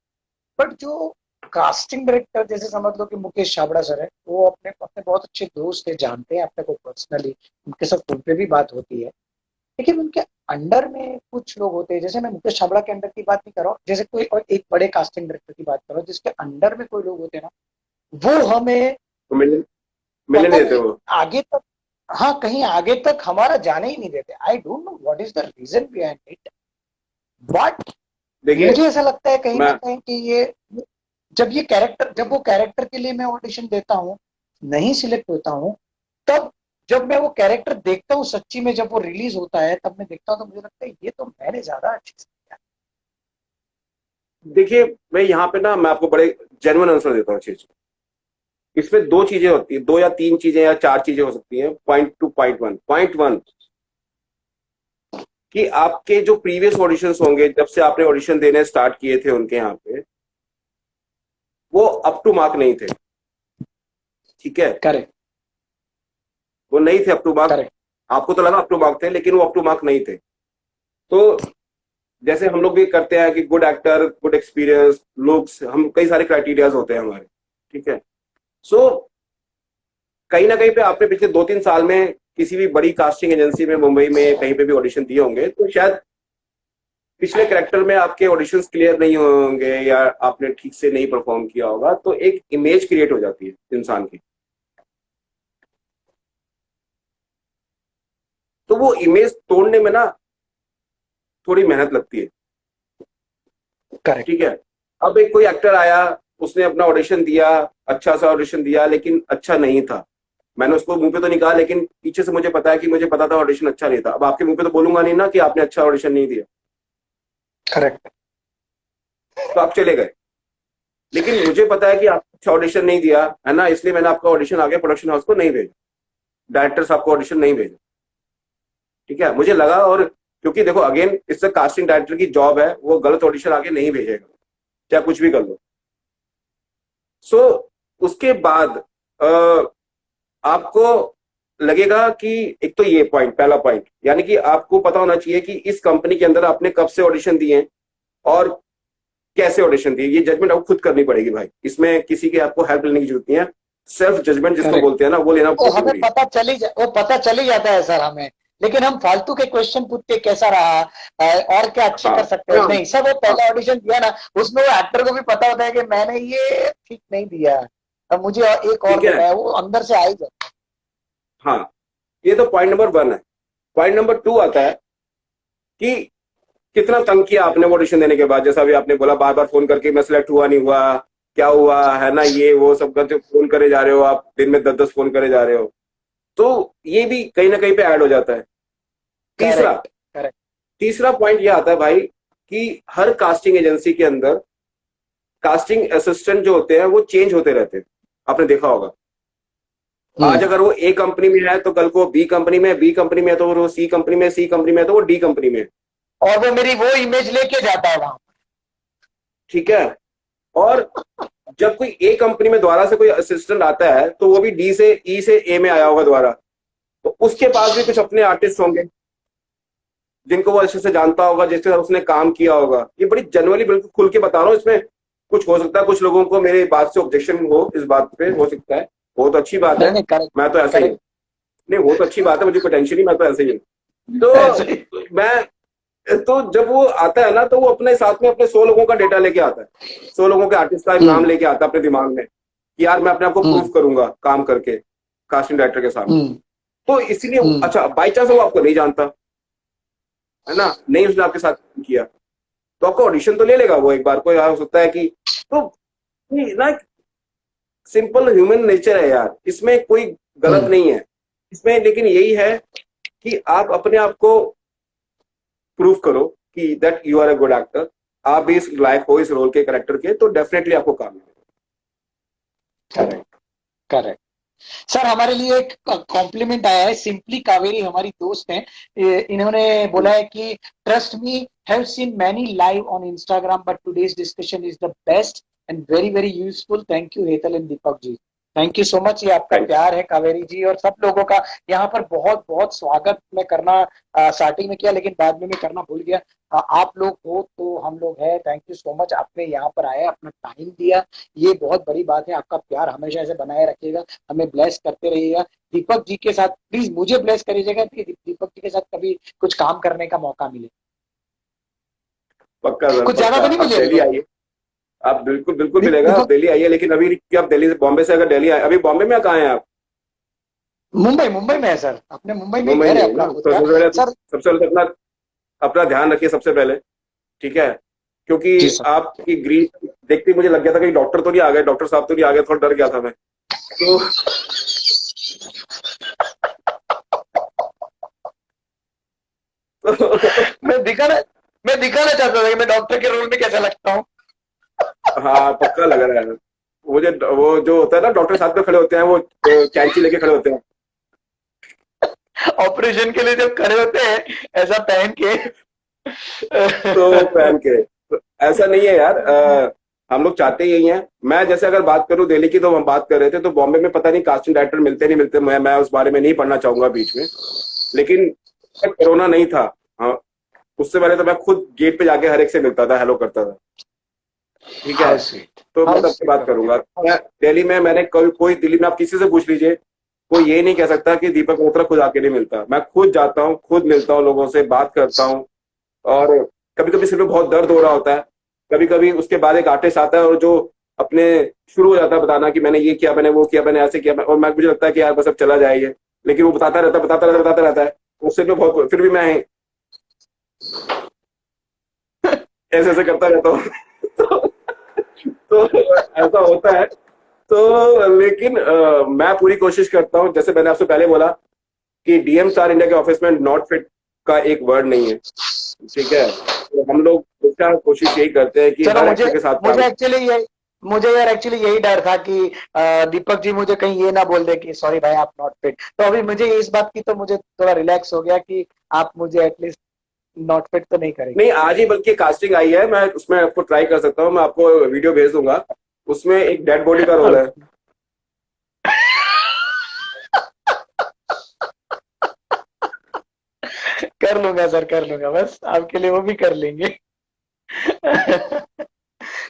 बट जो कास्टिंग डायरेक्टर जैसे समझ लो कि मुकेश छाबड़ा सर है, वो अपने अपने बहुत अच्छे दोस्त है, जानते हैं अपने को पर्सनली, उनके साथ फोन पे भी बात होती है। लेकिन उनके अंडर में कुछ लोग होते हैं, जैसे मैं मुकेश छाबड़ा के अंडर की बात नहीं कर रहा हूँ, जैसे कोई और एक बड़े कास्टिंग डायरेक्टर की बात कर रहा हूँ, जिसके अंडर में कोई लोग होते हैं ना, वो हमें तो मिलने पता नहीं देते नहीं वो। आगे तक, हाँ कहीं आगे तक हमारा जाने ही नहीं देते। I don't know what is the reason behind it, but देखिए, मुझे ऐसा लगता है कहीं ना मैं कहीं कि ये जब वो कैरेक्टर के लिए मैं ऑडिशन देता हूँ, नहीं सिलेक्ट होता हूँ, तब जब मैं वो कैरेक्टर देखता हूँ सच्ची में, जब वो रिलीज होता है तब मैं देखता हूँ तो मुझे लगता है ये तो मैंने ज्यादा अच्छे से किया। देखिए, मैं यहाँ पे ना, मैं आपको बड़े जेन्युइन आंसर देता हूँ चीज। इसमें दो चीजें होती है, दो या तीन चीजें या चार चीजें हो सकती हैं। पॉइंट वन कि आपके जो प्रीवियस ऑडिशंस होंगे, जब से आपने ऑडिशन देने स्टार्ट किए थे उनके यहाँ पे, वो अप टू मार्क नहीं थे, ठीक है। करेक्ट वो नहीं थे अप टू मार्क। करेक्ट। आपको तो लगा अप टू मार्क थे, लेकिन वो अप टू मार्क नहीं थे। तो जैसे हम लोग भी करते हैं कि good actor, good experience, looks, हम कई सारे क्राइटेरियाज होते हैं हमारे, ठीक है। सो कहीं ना कहीं पे आपने पिछले 2-3 साल में किसी भी बड़ी कास्टिंग एजेंसी में, मुंबई में कहीं पे भी ऑडिशन दिए होंगे, तो शायद पिछले कैरेक्टर में आपके ऑडिशंस क्लियर नहीं होंगे या आपने ठीक से नहीं परफॉर्म किया होगा, तो एक इमेज क्रिएट हो जाती है इंसान की। तो वो इमेज तोड़ने में ना थोड़ी मेहनत लगती है, करेक्ट ठीक है। अब एक कोई एक्टर आया, उसने अपना ऑडिशन दिया, अच्छा सा ऑडिशन दिया, लेकिन अच्छा नहीं था। मैंने उसको मुंह पे तो नहीं कहा, लेकिन पीछे से मुझे पता है कि मुझे पता था ऑडिशन अच्छा नहीं था। अब आपके मुंह पे तो बोलूंगा नहीं ना कि आपने अच्छा ऑडिशन नहीं दिया, करेक्ट। तो आप चले गए। लेकिन मुझे पता है कि आपने अच्छा ऑडिशन नहीं दिया है ना, इसलिए मैंने आपका ऑडिशन आगे प्रोडक्शन हाउस को नहीं भेजा, डायरेक्टर्स आपको ऑडिशन नहीं भेजा, ठीक है। मुझे लगा, और क्योंकि देखो अगेन इससे कास्टिंग डायरेक्टर की जॉब है, वो गलत ऑडिशन आगे नहीं भेजेगा, चाहे कुछ भी कर लो। सो उसके बाद आपको लगेगा कि एक तो ये पॉइंट, पहला पॉइंट, यानी कि आपको पता होना चाहिए कि इस कंपनी के अंदर आपने कब से ऑडिशन दिए और कैसे ऑडिशन दिए। ये जजमेंट आपको खुद करनी पड़ेगी भाई, इसमें किसी की आपको हेल्प लेने की जरूरत नहीं है। सेल्फ जजमेंट जिसको करेक्ट। बोलते हैं ना, वो लेना वो बहुत हमें जरूरी है। वो पता चल ही जाता है सर हमें, लेकिन हम फालतू के क्वेश्चन पूछते कैसा रहा, और क्या अच्छे हाँ कर सकते हैं। हाँ नहीं सर, वो हाँ पहला ऑडिशन दिया ना, उसमें वो एक्टर को भी पता होता है कि मैंने ये ठीक नहीं दिया, अब मुझे एक और ठीक है। देना है, वो अंदर से आ ही जाता हाँ, ये तो पॉइंट नंबर 1 है। पॉइंट नंबर 2 आता है कि कितना तंग किया आपने वो ऑडिशन देने के बाद। जैसा भी आपने बोला, बार बार फोन करके मैं सिलेक्ट हुआ नहीं हुआ, क्या हुआ है ना, ये वो सब करके फोन करे जा रहे हो आप, दिन में 10-10 फोन करे जा रहे हो, तो ये भी कहीं ना कहीं पे ऐड हो जाता है। है। तीसरा करेक्ट करेक्ट। तीसरा पॉइंट ये आता है भाई कि हर कास्टिंग एजेंसी के अंदर कास्टिंग असिस्टेंट जो होते हैं वो चेंज होते रहते हैं, आपने देखा होगा। आज अगर वो ए कंपनी में है तो कल को बी कंपनी में, बी कंपनी में है तो वो सी कंपनी में, सी कंपनी में है तो वो डी कंपनी में है। और वो मेरी वो इमेज लेके जाता है वहां। ठीक है। और जब कोई ए कंपनी में दोबारा से कोई असिस्टेंट आता है तो वो भी डी से ई से ए में आया होगा दोबारा, तो उसके पास भी कुछ अपने आर्टिस्ट होंगे जिनको वो अच्छे से जानता होगा, जिसके साथ उसने काम किया होगा। ये बड़ी जनरली बिल्कुल खुल के बता रहा हूँ, इसमें कुछ हो सकता है कुछ लोगों को मेरे बात से ऑब्जेक्शन हो, इस बात पे हो सकता है। वो तो अच्छी बात नहीं है, नहीं, करेक्ट मैं तो ऐसा ही हूँ। करेक्ट। नहीं, वो तो अच्छी बात है, मुझे कोई टेंशन नहीं, मैं तो ऐसे ही हूँ। ऐसे ही। तो मैं तो जब वो आता है ना तो वो अपने साथ में अपने 100 लोगों का डेटा लेके आता है, 100 लोगों के आर्टिस्ट का नाम लेके आता है अपने दिमाग में कि यार मैं अपने आप को प्रूव करूंगा काम करके कास्टिंग डायरेक्टर के सामने। तो इसीलिए अच्छा, बाई चांस वो आपको नहीं जानता है ना, नहीं उसने आपके साथ काम किया, तो आपका ऑडिशन तो ले लेगा वो एक बार को, यार हो सकता है कि, तो ये ना सिंपल ह्यूमन नेचर है यार, इसमें कोई गलत नहीं है इसमें। लेकिन यही है कि आप अपने आप को प्रूव करो कि that you are a good actor, आप भी इस लायक हो इस रोल के, कैरेक्टर के, तो डेफिनेटली आपको काम मिलेगा। Correct correct. सर हमारे लिए एक कॉम्प्लीमेंट आया है, सिंपली कावेरी हमारी दोस्त हैं, इन्होंने बोला है कि trust me, have seen many live on Instagram but today's discussion is the best and very very useful. Thank you Hetal and Deepak ji, thank you so much. ये आपका Thank you. प्यार है कावेरी जी, और सब लोगों का यहाँ पर बहुत बहुत स्वागत मैं करना स्टार्टिंग में किया, लेकिन बाद में मैं करना भूल गया। आप लोग हो तो हम लोग हैं। थैंक यू सो मच, आपने यहाँ पर आया, अपना टाइम दिया, ये बहुत बड़ी बात है। आपका प्यार हमेशा ऐसे बनाए रखिएगा, हमें ब्लेस करते रहिएगा। दीपक जी के साथ प्लीज मुझे ब्लेस करिएगा कि दीपक जी के साथ कभी कुछ काम करने का मौका मिले। पक्का सर, कुछ ज्यादा पक्का। तो नहीं आप दिल्ली मिलेगा? आइए, आप बिल्कुल बिल्कुल मिलेगा, आप दिल्ली आइए। लेकिन अभी क्या आप दिल्ली से, बॉम्बे से अगर दिल्ली आए, अभी बॉम्बे में कहाँ हैं आप? मुंबई, मुंबई में है सर, अपने मुंबई में मुंबई घर में है है अपना ना, खुद तो का। सर सबसे पहले तो अपना अपना ध्यान रखिए सबसे पहले, ठीक है? क्योंकि जी सर। आपकी ग्रीन देखते ही मुझे लग गया था कि डॉक्टर तो नहीं आ गए, डॉक्टर साहब तो नहीं आ गए, थोड़ा डर गया था मैं तो। मैं दिखाना मैं दिखाना चाहता था कि मैं डॉक्टर के रोल में कैसा लगता हूँ। हाँ, पक्का लग रहा है मुझे। वो जो होता है ना, डॉक्टर साथ में खड़े होते हैं, वो कैंची लेके खड़े होते हैं, ऑपरेशन के लिए जब खड़े होते हैं ऐसा पहन के। तो पहन के, तो ऐसा नहीं है यार। हम लोग चाहते ही यही हैं। मैं जैसे अगर बात करूं दिल्ली की, तो हम बात कर रहे थे, तो बॉम्बे में पता नहीं कास्टिंग डायरेक्टर मिलते नहीं मिलते, मैं उस बारे में नहीं पढ़ना चाहूंगा बीच में। लेकिन कोरोना नहीं था, हाँ, उससे पहले तो मैं खुद गेट पे जाके हर एक से मिलता था, हेलो करता था, ठीक है? हाउ स्वीट, तो मैं हाउ सबसे बात स्वीट। करूंगा। मैं दिल्ली में, मैंने कोई दिल्ली में आप किसी से पूछ लीजिए, कोई ये नहीं कह सकता कि दीपक मल्होत्रा खुद आके नहीं मिलता। मैं खुद जाता हूँ, खुद मिलता हूँ लोगों से, बात करता हूँ। और कभी कभी सिर में बहुत दर्द हो रहा होता है, कभी कभी उसके बाद एक आर्टिस्ट आता है और जो अपने शुरू हो जाता है बताना कि मैंने ये किया, मैंने वो किया, मैंने ऐसे किया, और मैं, मुझे लगता है कि यार बस अब चला जाएगा, लेकिन वो बताता रहता है। उससे में बहुत, फिर भी मैं ऐसे ऐसे करता रहता हूँ। तो ऐसा होता है। तो लेकिन मैं पूरी कोशिश करता हूँ, जैसे मैंने आपसे पहले बोला कि डीएम स्टार इंडिया के ऑफिस में नॉट फिट का एक वर्ड नहीं है, ठीक है? तो हम लोग हमेशा कोशिश यही करते हैं कि चलो, हर मुझे एक्टर के साथ काम। मुझे एक्चुअली यही मुझे यार एक्चुअली यही डर था कि दीपक जी मुझे कहीं ये ना बोल दे कि सॉरी भाई आप नॉट फिट। तो अभी मुझे इस बात की तो मुझे थोड़ा रिलैक्स हो गया कि आप मुझे एटलीस्ट नॉट फिट तो नहीं करेंगे। नहीं, आज ही बल्कि कास्टिंग आई है, मैं उसमें आपको ट्राई कर सकता हूँ, मैं आपको वीडियो भेज दूंगा। उसमें एक डेड बॉडी का रोल है। कर लूंगा सर, कर लूंगा, बस आपके लिए वो भी कर लेंगे।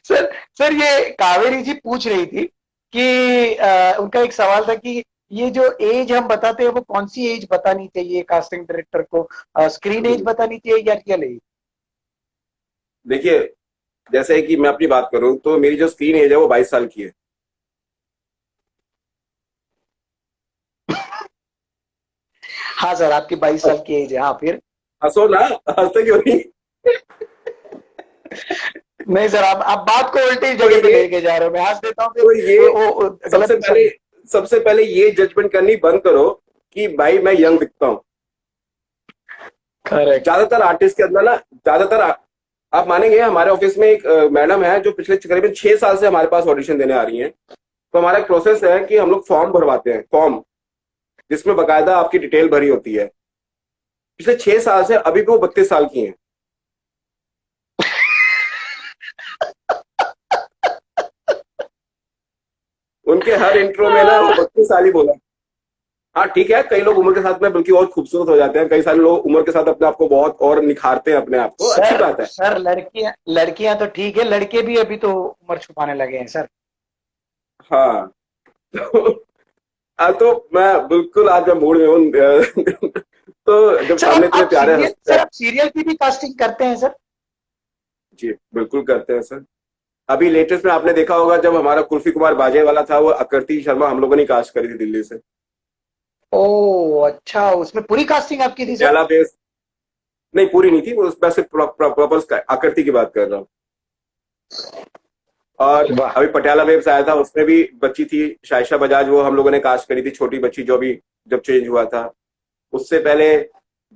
सर, सर ये कावेरी जी पूछ रही थी कि उनका एक सवाल था कि ये जो एज हम बताते हैं वो कौन सी एज बतानी चाहिए कास्टिंग डायरेक्टर को, स्क्रीन एज बतानी चाहिए या रियल एज? देखिए, जैसे कि मैं अपनी बात करूं तो मेरी जो स्क्रीन एज है वो 22 साल की है। हाँ सर, आपकी 22 साल की एज है। हाँ फिर? हंसो ना, हंसते क्यों नहीं? नहीं सर, आप बात को उल्टी तो जगह पे ये लेके जा रहे हो, मैं हंस देता हूँ तो फिर ये वो सबसे गलत पहले सबसे पहले ये जजमेंट करनी बंद करो कि भाई मैं यंग दिखता हूँ। करेक्ट। ज्यादातर आर्टिस्ट के अंदर ना, आप मानेंगे, हमारे ऑफिस में एक मैडम है जो पिछले करीबन 6 साल से हमारे पास ऑडिशन देने आ रही हैं। तो हमारा एक प्रोसेस है कि हम लोग फॉर्म भरवाते हैं, फॉर्म जिसमें बकायदा आपकी डिटेल भरी होती है। पिछले 6 साल से अभी भी वो 32 साल की हैं। उनके हर इंट्रो में ना वो 32 साल ही बोला। हाँ ठीक है, कई लोग उम्र के साथ में बल्कि और खूबसूरत हो जाते हैं, कई सारे लोग उम्र के साथ अपने आप को बहुत और निखारते हैं अपने आप को, अच्छी सर, बात है। सर लड़कियां लड़कियां तो ठीक है, लड़के भी अभी तो उम्र छुपाने लगे हैं सर। हाँ। तो, तो मैं बिल्कुल आज मैं मूड में हूँ। तो जब सर सामने इतने प्यारे हंसते हैं। आप सीरियल की भी कास्टिंग करते हैं सर? जी बिल्कुल करते हैं सर। अभी लेटेस्ट में आपने देखा होगा जब हमारा कुल्फी कुमार बाजे वाला था, वो आकृति शर्मा हम लोगों ने कास्ट करी थी दिल्ली से। ओ अच्छा, उसमें पूरी कास्टिंग आपकी थी सर? पटियाला बेस, नहीं पूरी नहीं थी, वो उसमें सिर्फ प्रॉपर आकृति की बात कर रहा हूँ। और वाह। अभी पटियाला वेब्स आया था, उसमें भी बच्ची थी शाइशा बजाज, वो हम लोगों ने कास्ट करी थी, छोटी बच्ची जो भी जब चेंज हुआ था। उससे पहले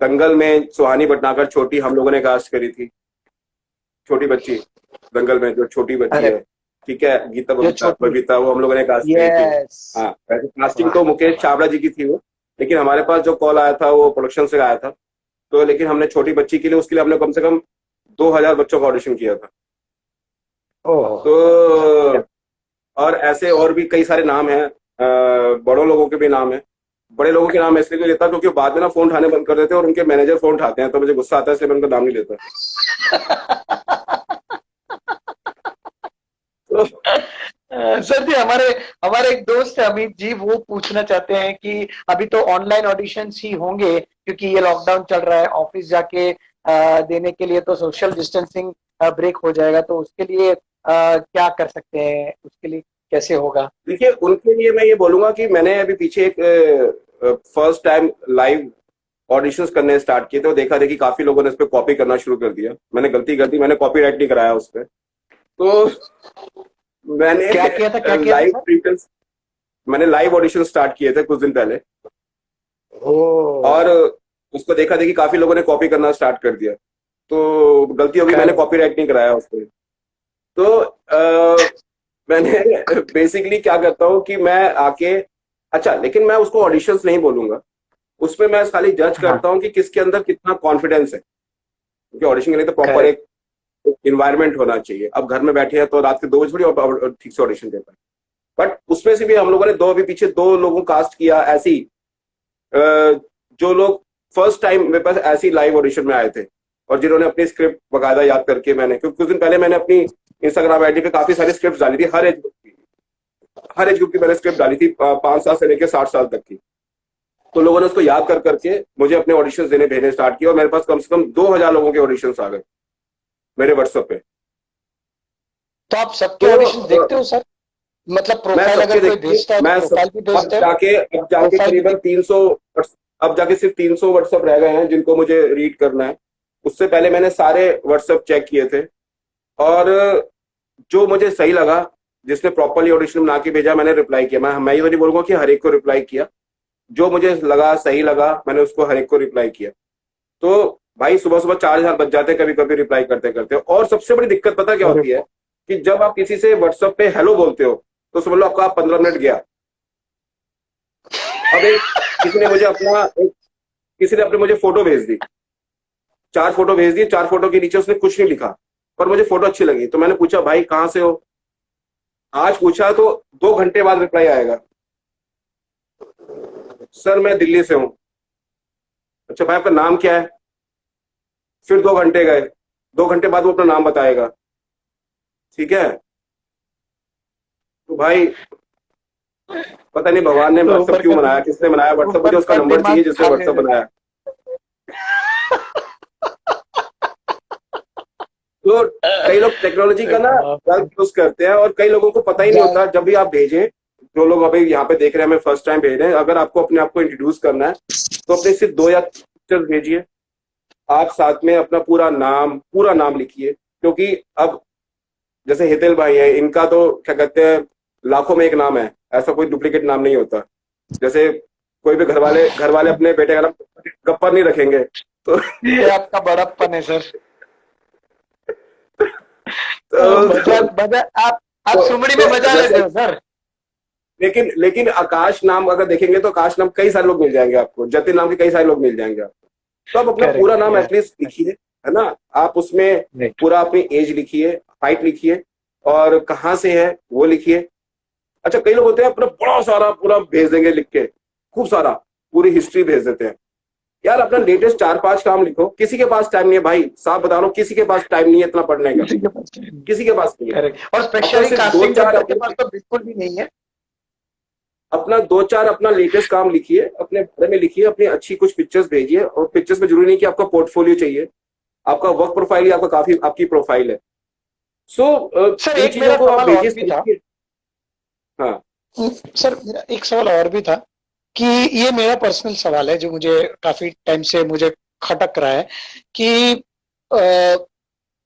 दंगल में सुहानी भटनागर छोटी हम लोगों ने कास्ट करी थी, छोटी बच्ची दंगल में जो छोटी बच्ची अरे है। ठीक है, गीता जो बबीता छोटी, बबीता वो हम लोगों ने कास्ट करी थी। यस। हाँ, वैसे कास्टिंग वाह। तो मुकेश छाबड़ा जी की थी वो, लेकिन हमारे पास जो कॉल आया था वो प्रोडक्शन से आया था। तो लेकिन हमने छोटी बच्ची के लिए, उसके लिए हमने कम से कम 2000 बच्चों का ऑडिशन किया था। ओह। तो और ऐसे और भी कई सारे नाम हैं, बड़ों लोगों के भी नाम है। बड़े लोगों के नाम मैं इसलिए नहीं लेता क्योंकि बाद में ना फोन उठाने बंद कर देते हैं और उनके मैनेजर फोन उठाते हैं, तो मुझे गुस्सा आता है, इसलिए मैं उनका नाम नहीं लेता। तो सर जी, हमारे हमारे एक दोस्त है अमित जी, वो पूछना चाहते हैं कि अभी तो ऑनलाइन ऑडिशंस ही होंगे क्योंकि ये लॉकडाउन चल रहा है, ऑफिस जाके देने के लिए तो सोशल डिस्टेंसिंग ब्रेक हो जाएगा, तो उसके लिए क्या कर सकते हैं, उसके लिए कैसे होगा? देखिए, उनके लिए मैं ये बोलूंगा कि मैंने अभी पीछे एक फर्स्ट टाइम लाइव ऑडिशंस करने स्टार्ट किए थे, और देखा देखी काफी लोगों ने इस पे कॉपी करना शुरू कर दिया। मैंने गलती कर दी, मैंने कॉपीराइट नहीं कराया उस पे। तो मैंने क्या किया था, क्या किया था लाइव सर? प्रीटेंस मैंने लाइव ऑडिशन स्टार्ट किए थे कुछ दिन पहले, ओ। और उसको देखा देखी काफी लोगों ने कॉपी करना स्टार्ट कर दिया। तो गलती होगी, मैंने करेक्ट। कॉपीराइट नहीं कराया उस पे। तो मैंने बेसिकली क्या करता हूँ कि मैं आके, अच्छा लेकिन मैं उसको ऑडिशंस नहीं बोलूंगा, उसमें मैं खाली जज हाँ। करता हूँ कि किसके अंदर कितना कॉन्फिडेंस है, क्योंकि ऑडिशन के लिए तो प्रॉपर करेक्ट। एक इन्वायरमेंट होना चाहिए। अब घर में बैठे हैं तो रात के 2 बजे थोड़ी और ठीक से ऑडिशन दे पाए। बट उसमें से भी हम लोगों ने अभी पीछे 2 लोगों कास्ट किया ऐसी, जो लोग फर्स्ट टाइम मेरे पास ऐसी लाइव ऑडिशन में आए थे और जिन्होंने अपनी स्क्रिप्ट बकायदा याद करके, मैंने क्योंकि कुछ दिन पहले मैंने अपनी इंस्टाग्राम आईडी पे काफी सारी स्क्रिप्ट डाली थी, हर एज ग्रुप की मैंने स्क्रिप्ट डाली थी, 5 साल से लेकर 60 साल तक की। तो लोगों ने उसको याद कर करके मुझे अपने ऑडिशन देने भेजने स्टार्ट किया, और मेरे पास कम से कम 2000 लोगों के ऑडिशन आ गए मेरे व्हाट्सएप पे। तो आप सबके तो ऑडिशन देखते हो सर? मतलब मैं प्रोफाइल सबके अगर कोई देखिए, भेजता है तो मैं सब प्रोफाइल भी अब भेजते हो? जाके अब जाके प्रोफाइल भी करीबन 300, अब जाके सिर्फ 300 व्हाट्सएप रह गए हैं जिनको मुझे रीड करना है। उससे पहले मैंने सारे व्हाट्सएप चेक किए थे, और जो मुझे सही लगा, जिसने प्रॉपरली ऑडिशन बना के भेजा, मैंने रिप्लाई किया। मैं ये तो नहीं बोलूंगा कि हर एक को रिप्लाई किया, जो मुझे लगा सही लगा मैंने उसको हर एक को रिप्लाई किया। तो भाई सुबह सुबह 4000 बज जाते हैं कभी कभी रिप्लाई करते करते। और सबसे बड़ी दिक्कत पता क्या अरे होती है, कि जब आप किसी से व्हाट्सएप पे हेलो बोलते हो तो समझ लो आपका 15 मिनट गया। अब किसी ने अपने मुझे फोटो भेज दी, 4 फोटो भेज दिए, 4 फोटो के नीचे उसने कुछ नहीं लिखा, पर मुझे फोटो अच्छी लगी तो मैंने पूछा भाई कहाँ से हो, आज पूछा तो 2 घंटे बाद रिप्लाई आएगा, सर मैं दिल्ली से हूं। अच्छा भाई आपका नाम क्या है? फिर 2 घंटे गए, 2 घंटे बाद वो अपना नाम बताएगा। ठीक है, तो भाई पता नहीं भगवान ने तो व्हाट्सएप ऊपर क्यों का बनाया, किसने बनाया व्हाट्सएप, मुझे ऊपर उसका का नंबर दिमाग चाहिए जिसने खा व्हाट्सएप ले। बनाया। तो कई लोग टेक्नोलॉजी का ना गलत यूज करते हैं और कई लोगों को पता ही नहीं होता। जब भी आप भेजें, जो लोग अभी यहाँ पे देख रहे हैं, हमें फर्स्ट टाइम भेज रहे हैं, अगर आपको अपने आप को इंट्रोड्यूस करना है तो अपने सिर्फ 2 या 3 पिक्चर्स भेजिए। आप साथ में अपना पूरा नाम लिखिए, क्योंकि अब जैसे हितेल भाई है, इनका तो क्या कहते हैं लाखों में एक नाम है, ऐसा कोई डुप्लीकेट नाम नहीं होता। जैसे कोई भी घर वाले अपने बेटे का नाम गप्पर नहीं रखेंगे तो, ये आपका बड़प्पन है सर। मजा तो, मजा आप तो, सुमड़ी में मजा जैसे लेते हो सर। लेकिन आकाश नाम अगर देखेंगे तो आकाश नाम कई सारे लोग मिल जाएंगे आपको, जतिन नाम के कई सारे लोग मिल जाएंगे आपको। तो आप अपना पूरा नाम करेक्ट एटलीस्ट लिखिए, है ना। आप उसमें पूरा अपनी एज लिखिए, हाइट लिखिए और कहाँ से है वो लिखिए। अच्छा कई लोग होते हैं अपना बड़ा सारा पूरा भेज देंगे लिख के, खूब सारा पूरी हिस्ट्री भेज देते हैं। यार अपना लेटेस्ट 4-5 काम लिखो। किसी के पास टाइम नहीं है भाई, साफ बता रहा हूँ, किसी के पास टाइम नहीं है इतना पढ़ने का, किसी के पास नहीं। किसी के पास नहीं है। करेक्ट, और अपना स्पेशली सिर्फ दो कास्टिंग चार डायरेक्टर के पास अपने तो बिल्कुल भी नहीं है। अपना 2-4 अपना लेटेस्ट काम लिखिए, अपने बारे में लिखिए, अपनी अच्छी कुछ पिक्चर्स भेजिए। और पिक्चर्स में जरूरी नहीं कि आपका पोर्टफोलियो चाहिए, आपका वर्क प्रोफाइल ही आपका काफी आपकी प्रोफाइल है। सो सर इन एक चीजों मेरा को आप सवाल और भेजिए, भी था। समझिए। हाँ सर मेरा एक सवाल और भी था कि ये मेरा पर्सनल सवाल है जो मुझे काफी टाइम से मुझे खटक रहा है कि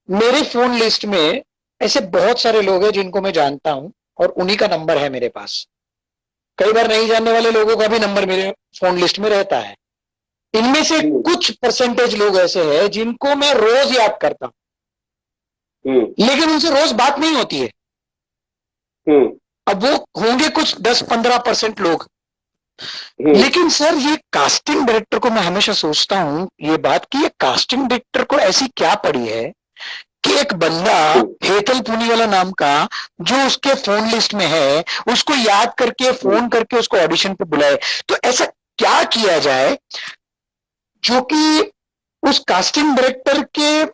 मेरे फोन लिस्ट में ऐसे बहुत सारे लोग हैं जिनको मैं जानता हूं और उन्हीं का नंबर है मेरे पास। कई बार नहीं जानने वाले लोगों का भी नंबर मेरे फोन लिस्ट में रहता है। इनमें से कुछ परसेंटेज लोग ऐसे हैं जिनको मैं रोज याद करता हूं, हम्म लेकिन उनसे रोज बात नहीं होती है। हम्म अब वो होंगे कुछ 10-15% लोग। हम्म लेकिन सर ये कास्टिंग डायरेक्टर को मैं हमेशा सोचता हूं ये बात कि ये कास्टिंग डायरेक्टर को ऐसी क्या पड़ी है कि एक बंदा हेतल पुनीवाला नाम का जो उसके फोन लिस्ट में है उसको याद करके फोन करके उसको ऑडिशन पे बुलाए। तो ऐसा क्या किया जाए जो कि उस कास्टिंग डायरेक्टर के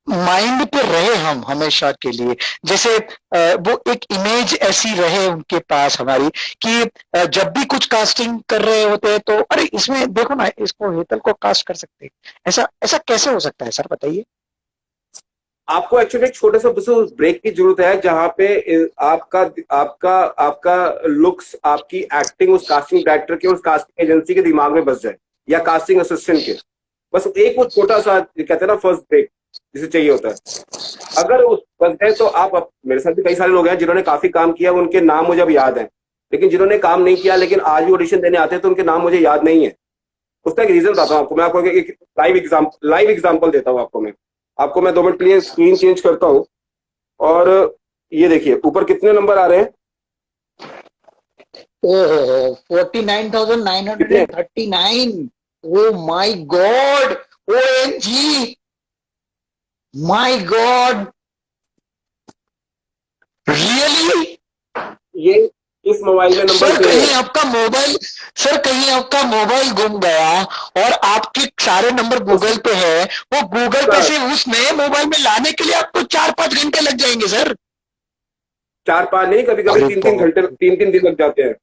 माइंड पे रहे हम हमेशा के लिए। जैसे वो एक इमेज ऐसी रहे उनके पास हमारी कि जब भी कुछ कास्टिंग कर रहे होते हैं तो अरे इसमें देखो ना इसको हेतल को कास्ट कर सकते हैं। ऐसा ऐसा कैसे हो सकता है सर बताइए। आपको एक्चुअली एक छोटे सा बस ब्रेक की जरूरत है, जहां पे आपका आपका आपका लुक्स, आपकी एक्टिंग उस कास्टिंग डायरेक्टर के, उस कास्टिंग एजेंसी के दिमाग में बस जाए, या कास्टिंग असिस्टेंट के। बस एक वो छोटा सा कहते हैं ना फर्स्ट ब्रेक जिसे चाहिए होता है। अगर उस बस गए तो आप मेरे साथ भी कई सारे लोग हैं जिन्होंने काफी काम किया, उनके नाम मुझे अब याद है। लेकिन जिन्होंने काम नहीं किया लेकिन आज भी ऑडिशन देने आते हैं तो उनके नाम मुझे याद नहीं है। उसका एक रीजन बताता हूँ आपको। मैं आपको एक लाइव एग्जाम्पल देता हूँ आपको मैं 2 मिनट के लिए स्क्रीन चेंज करता हूँ। और ये देखिए ऊपर कितने नंबर आ रहे हैं। ओहो कितने? 49,939। Oh my god, O M G, my god, really. ये इस मोबाइल में नंबर सर सेव है। कहीं आपका मोबाइल, सर कहीं आपका मोबाइल गुम गया और आपके सारे नंबर उस गूगल पे है, वो गूगल पे सर से उस नए मोबाइल में लाने के लिए आपको 4-5 घंटे लग जाएंगे सर। 4-5 नहीं, कभी कभी अरे 3-3 बाप घंटे, रे, 3-3 दिन लग जाते हैं।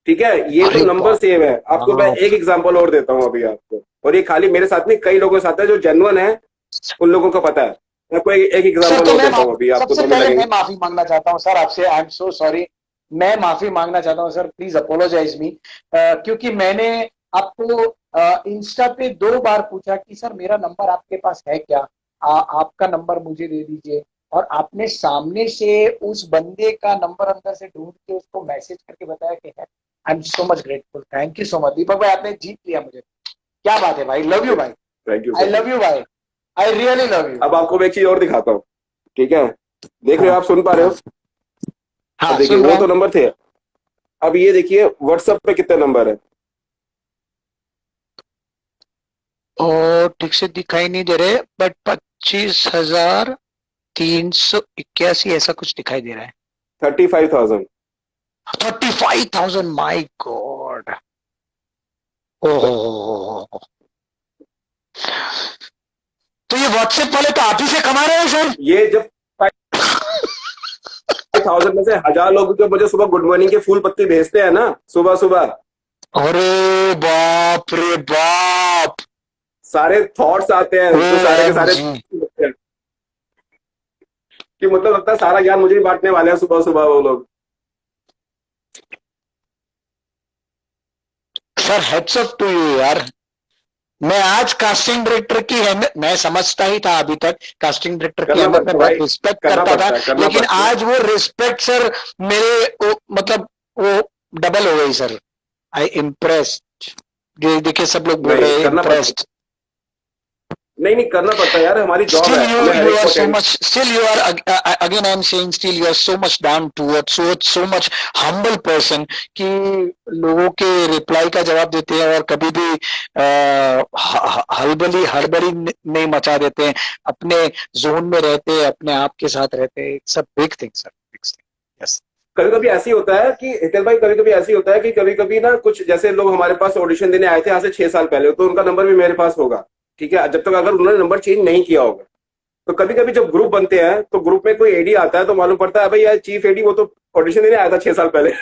ठीक है, ये तो अरे नंबर बाप सेव है। आपको मैं बाप। एक एग्जांपल और देता हूँ अभी आपको, और ये खाली मेरे साथ नहीं कई लोगों के साथ है जो जेन्युइन है, उन लोगों को पता है। मैं आपको एक सर एग्जांपल तो और मैं देता हूँ, अभी आपको सबसे 2 मिनट पहले लगेंगे। मैं माफी मांगना चाहता हूँ सर आपसे। आई एम सो सॉरी, मैं माफी मांगना चाहता हूँ सर, प्लीज अपोलोजाइज मी। क्योंकि मैंने आपको इंस्टा पे 2 बार पूछा कि सर मेरा नंबर आपके पास है क्या, आपका नंबर मुझे दे दीजिए, और आपने सामने से उस बंदे का नंबर अंदर से ढूंढ के उसको मैसेज करके बताया कि है। I am so much grateful, thank you so much Deepak भाई, आपने जीत लिया मुझे। क्या बात है भाई, लव यू भाई, thank you I sir. Love you भाई, आई रियली लव यू। अब आपको मैं एक चीज और दिखाता हूँ। ठीक है, देख रहे हो, हाँ आप सुन पा रहे हाँ हो? अब हाँ, देखिए सुन वो रहा तो हूँ। नंबर थे। अब ये देखिए व्हाट्सएप पे कितने नंबर है। और ठीक से दिखाई नहीं दे रहे, बट 25,381 ऐसा कुछ दिखाई दे रहा है। 35,000। 35,000, माई गॉड। ओहो, तो ये व्हाट्सएप वाले तो आप ही से कमा रहे हैं सर। ये जब 5,000 में से 1,000 लोग जो मुझे सुबह गुड मॉर्निंग के फूल पत्ती भेजते हैं ना सुबह सुबह, अरे बाप रे बाप, सारे थॉट्स आते हैं तो सारे के सारे कि मतलब लगता है सारा ज्ञान मुझे ही बांटने वाले हैं सुबह सुबह वो लोग। Sir heads up to you यार। मैं आज कास्टिंग डायरेक्टर की अहमियत मैं समझता ही था, अभी तक कास्टिंग डायरेक्टर की करना अहमियत पड़ता मैं है बहुत भाई, रिस्पेक्ट करना करता पड़ता था, है, करना लेकिन पड़ता है। आज वो रिस्पेक्ट सर मेरे मतलब वो डबल हो गई सर। आई इम्प्रेस्ड। देखिए सब लोग बोल नहीं रहे हैं करना पड़ता इम्प्रेस्ड। है। नहीं नहीं करना पड़ता है यार, हमारी जॉब Still है, हमें हर you एक are को so attend. much, still you are again I'm saying still you are so much down to earth, so much humble person कि लोगों के रिप्लाई का जवाब देते हैं और कभी भी हड़बड़ी हड़बड़ी नहीं मचा देते हैं, अपने जोन में रहते हैं, अपने आप के साथ रहते हैं। सब big thing sir, big thing. Yes. कभी कभी ऐसी होता है कि हितेश भाई, कभी कभी ऐसी होता है कि कभी कभी ना कुछ जैसे लोग हमारे पास ऑडिशन देने आए थे आज से 6 साल पहले, तो उनका नंबर भी मेरे पास होगा, ठीक है, जब तक अगर उन्होंने नंबर चेंज नहीं किया होगा। तो कभी कभी जब ग्रुप बनते हैं तो ग्रुप में कोई एडी आता है तो मालूम पड़ता है भाई यार चीफ एडी वो तो ऑडिशन देने आया था 6 साल पहले। मैं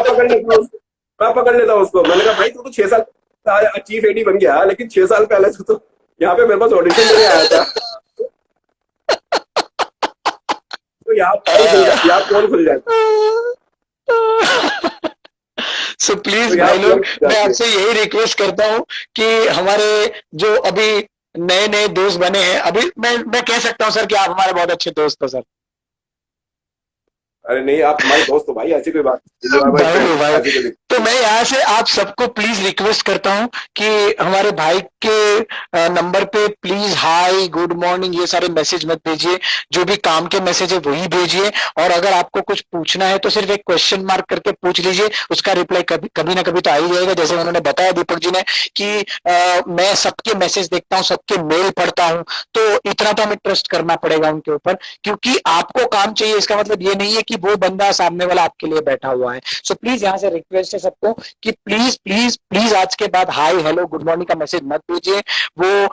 पकड़ लेता हूँ उसको, मैं पकड़ लेता हूँ उसको। मैंने कहा भाई तू तो 6 साल चीफ एडी बन गया, लेकिन 6 साल पहले तो यहाँ पे मेरे पास ऑडिशन देने आया था। तो यहाँ पोल खुल जाए, यहाँ पोल खुल जाए। सो प्लीज तो यहाँ भाई पोल लोग, खुल मैं जाती है। आपसे यही रिक्वेस्ट करता हूँ कि हमारे जो अभी नए नए दोस्त बने हैं, अभी मैं कह सकता हूँ सर कि आप हमारे बहुत अच्छे दोस्त हो सर। अरे नहीं आप हमारे दोस्त हो भाई, ऐसी कोई बात नहीं, यू आर माय फ्रेंड, भाई ऐसी कोई दिक्कत तो मैं यहाँ से आप सबको प्लीज रिक्वेस्ट करता हूँ कि हमारे भाई के नंबर पे प्लीज हाय गुड मॉर्निंग ये सारे मैसेज मत भेजिए, जो भी काम के मैसेज है वही भेजिए। और अगर आपको कुछ पूछना है तो सिर्फ एक क्वेश्चन मार्क करके पूछ लीजिए, उसका रिप्लाई कभी कभी ना कभी तो आ ही जाएगा। जैसे उन्होंने बताया दीपक जी ने कि मैं सबके मैसेज देखता हूँ, सबके मेल पढ़ता हूँ, तो इतना तो हमें ट्रस्ट करना पड़ेगा उनके ऊपर, क्योंकि आपको काम चाहिए इसका मतलब ये नहीं है कि वो बंदा सामने वाला आपके लिए बैठा हुआ है। सो प्लीज यहाँ से रिक्वेस्ट है सबको कि प्लीज प्लीज प्लीज आज के बाद हाय हेलो गुड मॉर्निंग का मैसेज मत भेजिए। वो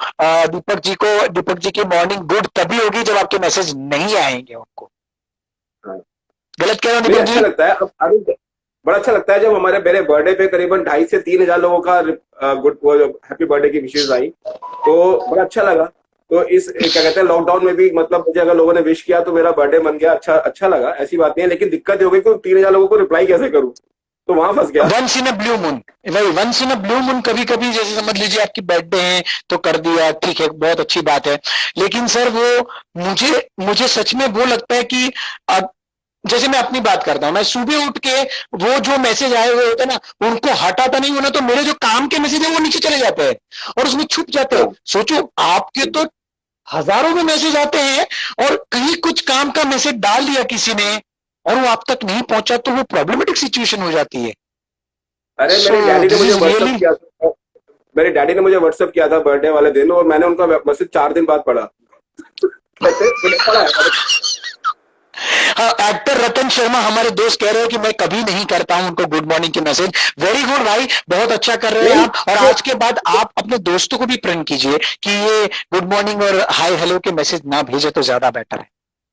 दीपक जी की मॉर्निंग गुड तभी होगी जब आपके मैसेज नहीं आएंगे उनको। नहीं। गलत कह रहा हूँ नहीं दीपक अच्छा जी? लगता है, अब अभी बड़ा अच्छा लगता है जब हमारे मेरे बर्थडे पे करीबन 2,500 से 3,000 लोगों का गुड हैप्पी बर्थडे की विशेष आई, तो बड़ा अच्छा लगा। तो इस क्या कहते हैं लॉकडाउन में भी मतलब मुझे अगर लोगों ने विश किया तो मेरा बर्थडे बन गया, अच्छा अच्छा लगा, ऐसी बात नहीं है। लेकिन दिक्कत ये हो गई कि 3,000 लोगों को रिप्लाई कैसे करूं, तो वहां फंस गया। Once in a blue moon, वही once in a blue moon कभी कभी जैसे समझ लीजिए आपकी बर्थडे है तो कर दिया, ठीक है, बहुत अच्छी बात है। लेकिन सर वो मुझे मुझे सच में वो लगता है कि अब जैसे मैं अपनी बात करता हूं, मैं सुबह उठ के वो जो मैसेज आए हुए होते हैं ना उनको हटाता नहीं हूं ना, तो मेरे जो काम के मैसेज है वो नीचे चले जाते हैं और उसमें छुप जाते हैं। हाँ, सोचो आपके तो हजारों में मैसेज आते हैं और कहीं कुछ काम का मैसेज डाल दिया किसी ने और वो आप तक नहीं पहुंचा तो वो प्रॉब्लमेटिक सिचुएशन हो जाती है। अरे सो मेरे डैडी ने दिस मुझे इज व्हाट्सअप रियली किया था, मेरे डैडी ने मुझे व्हाट्सअप किया था बर्थडे वाले दिन, और मैंने उनका मैसेज 4 दिन बाद पढ़ा। कहते मुझे पढ़ा है मैंने। हाँ, एक्टर रतन शर्मा हमारे दोस्त कह रहे हैं कि मैं कभी नहीं करता हूं उनको गुड मॉर्निंग के मैसेज। वेरी गुड भाई, बहुत अच्छा कर रहे हैं नहीं आप। और ये आज के बाद आप अपने दोस्तों को भी प्रण कीजिए कि ये गुड मॉर्निंग और हाय हेलो के मैसेज ना भेजे तो ज्यादा बेटर है।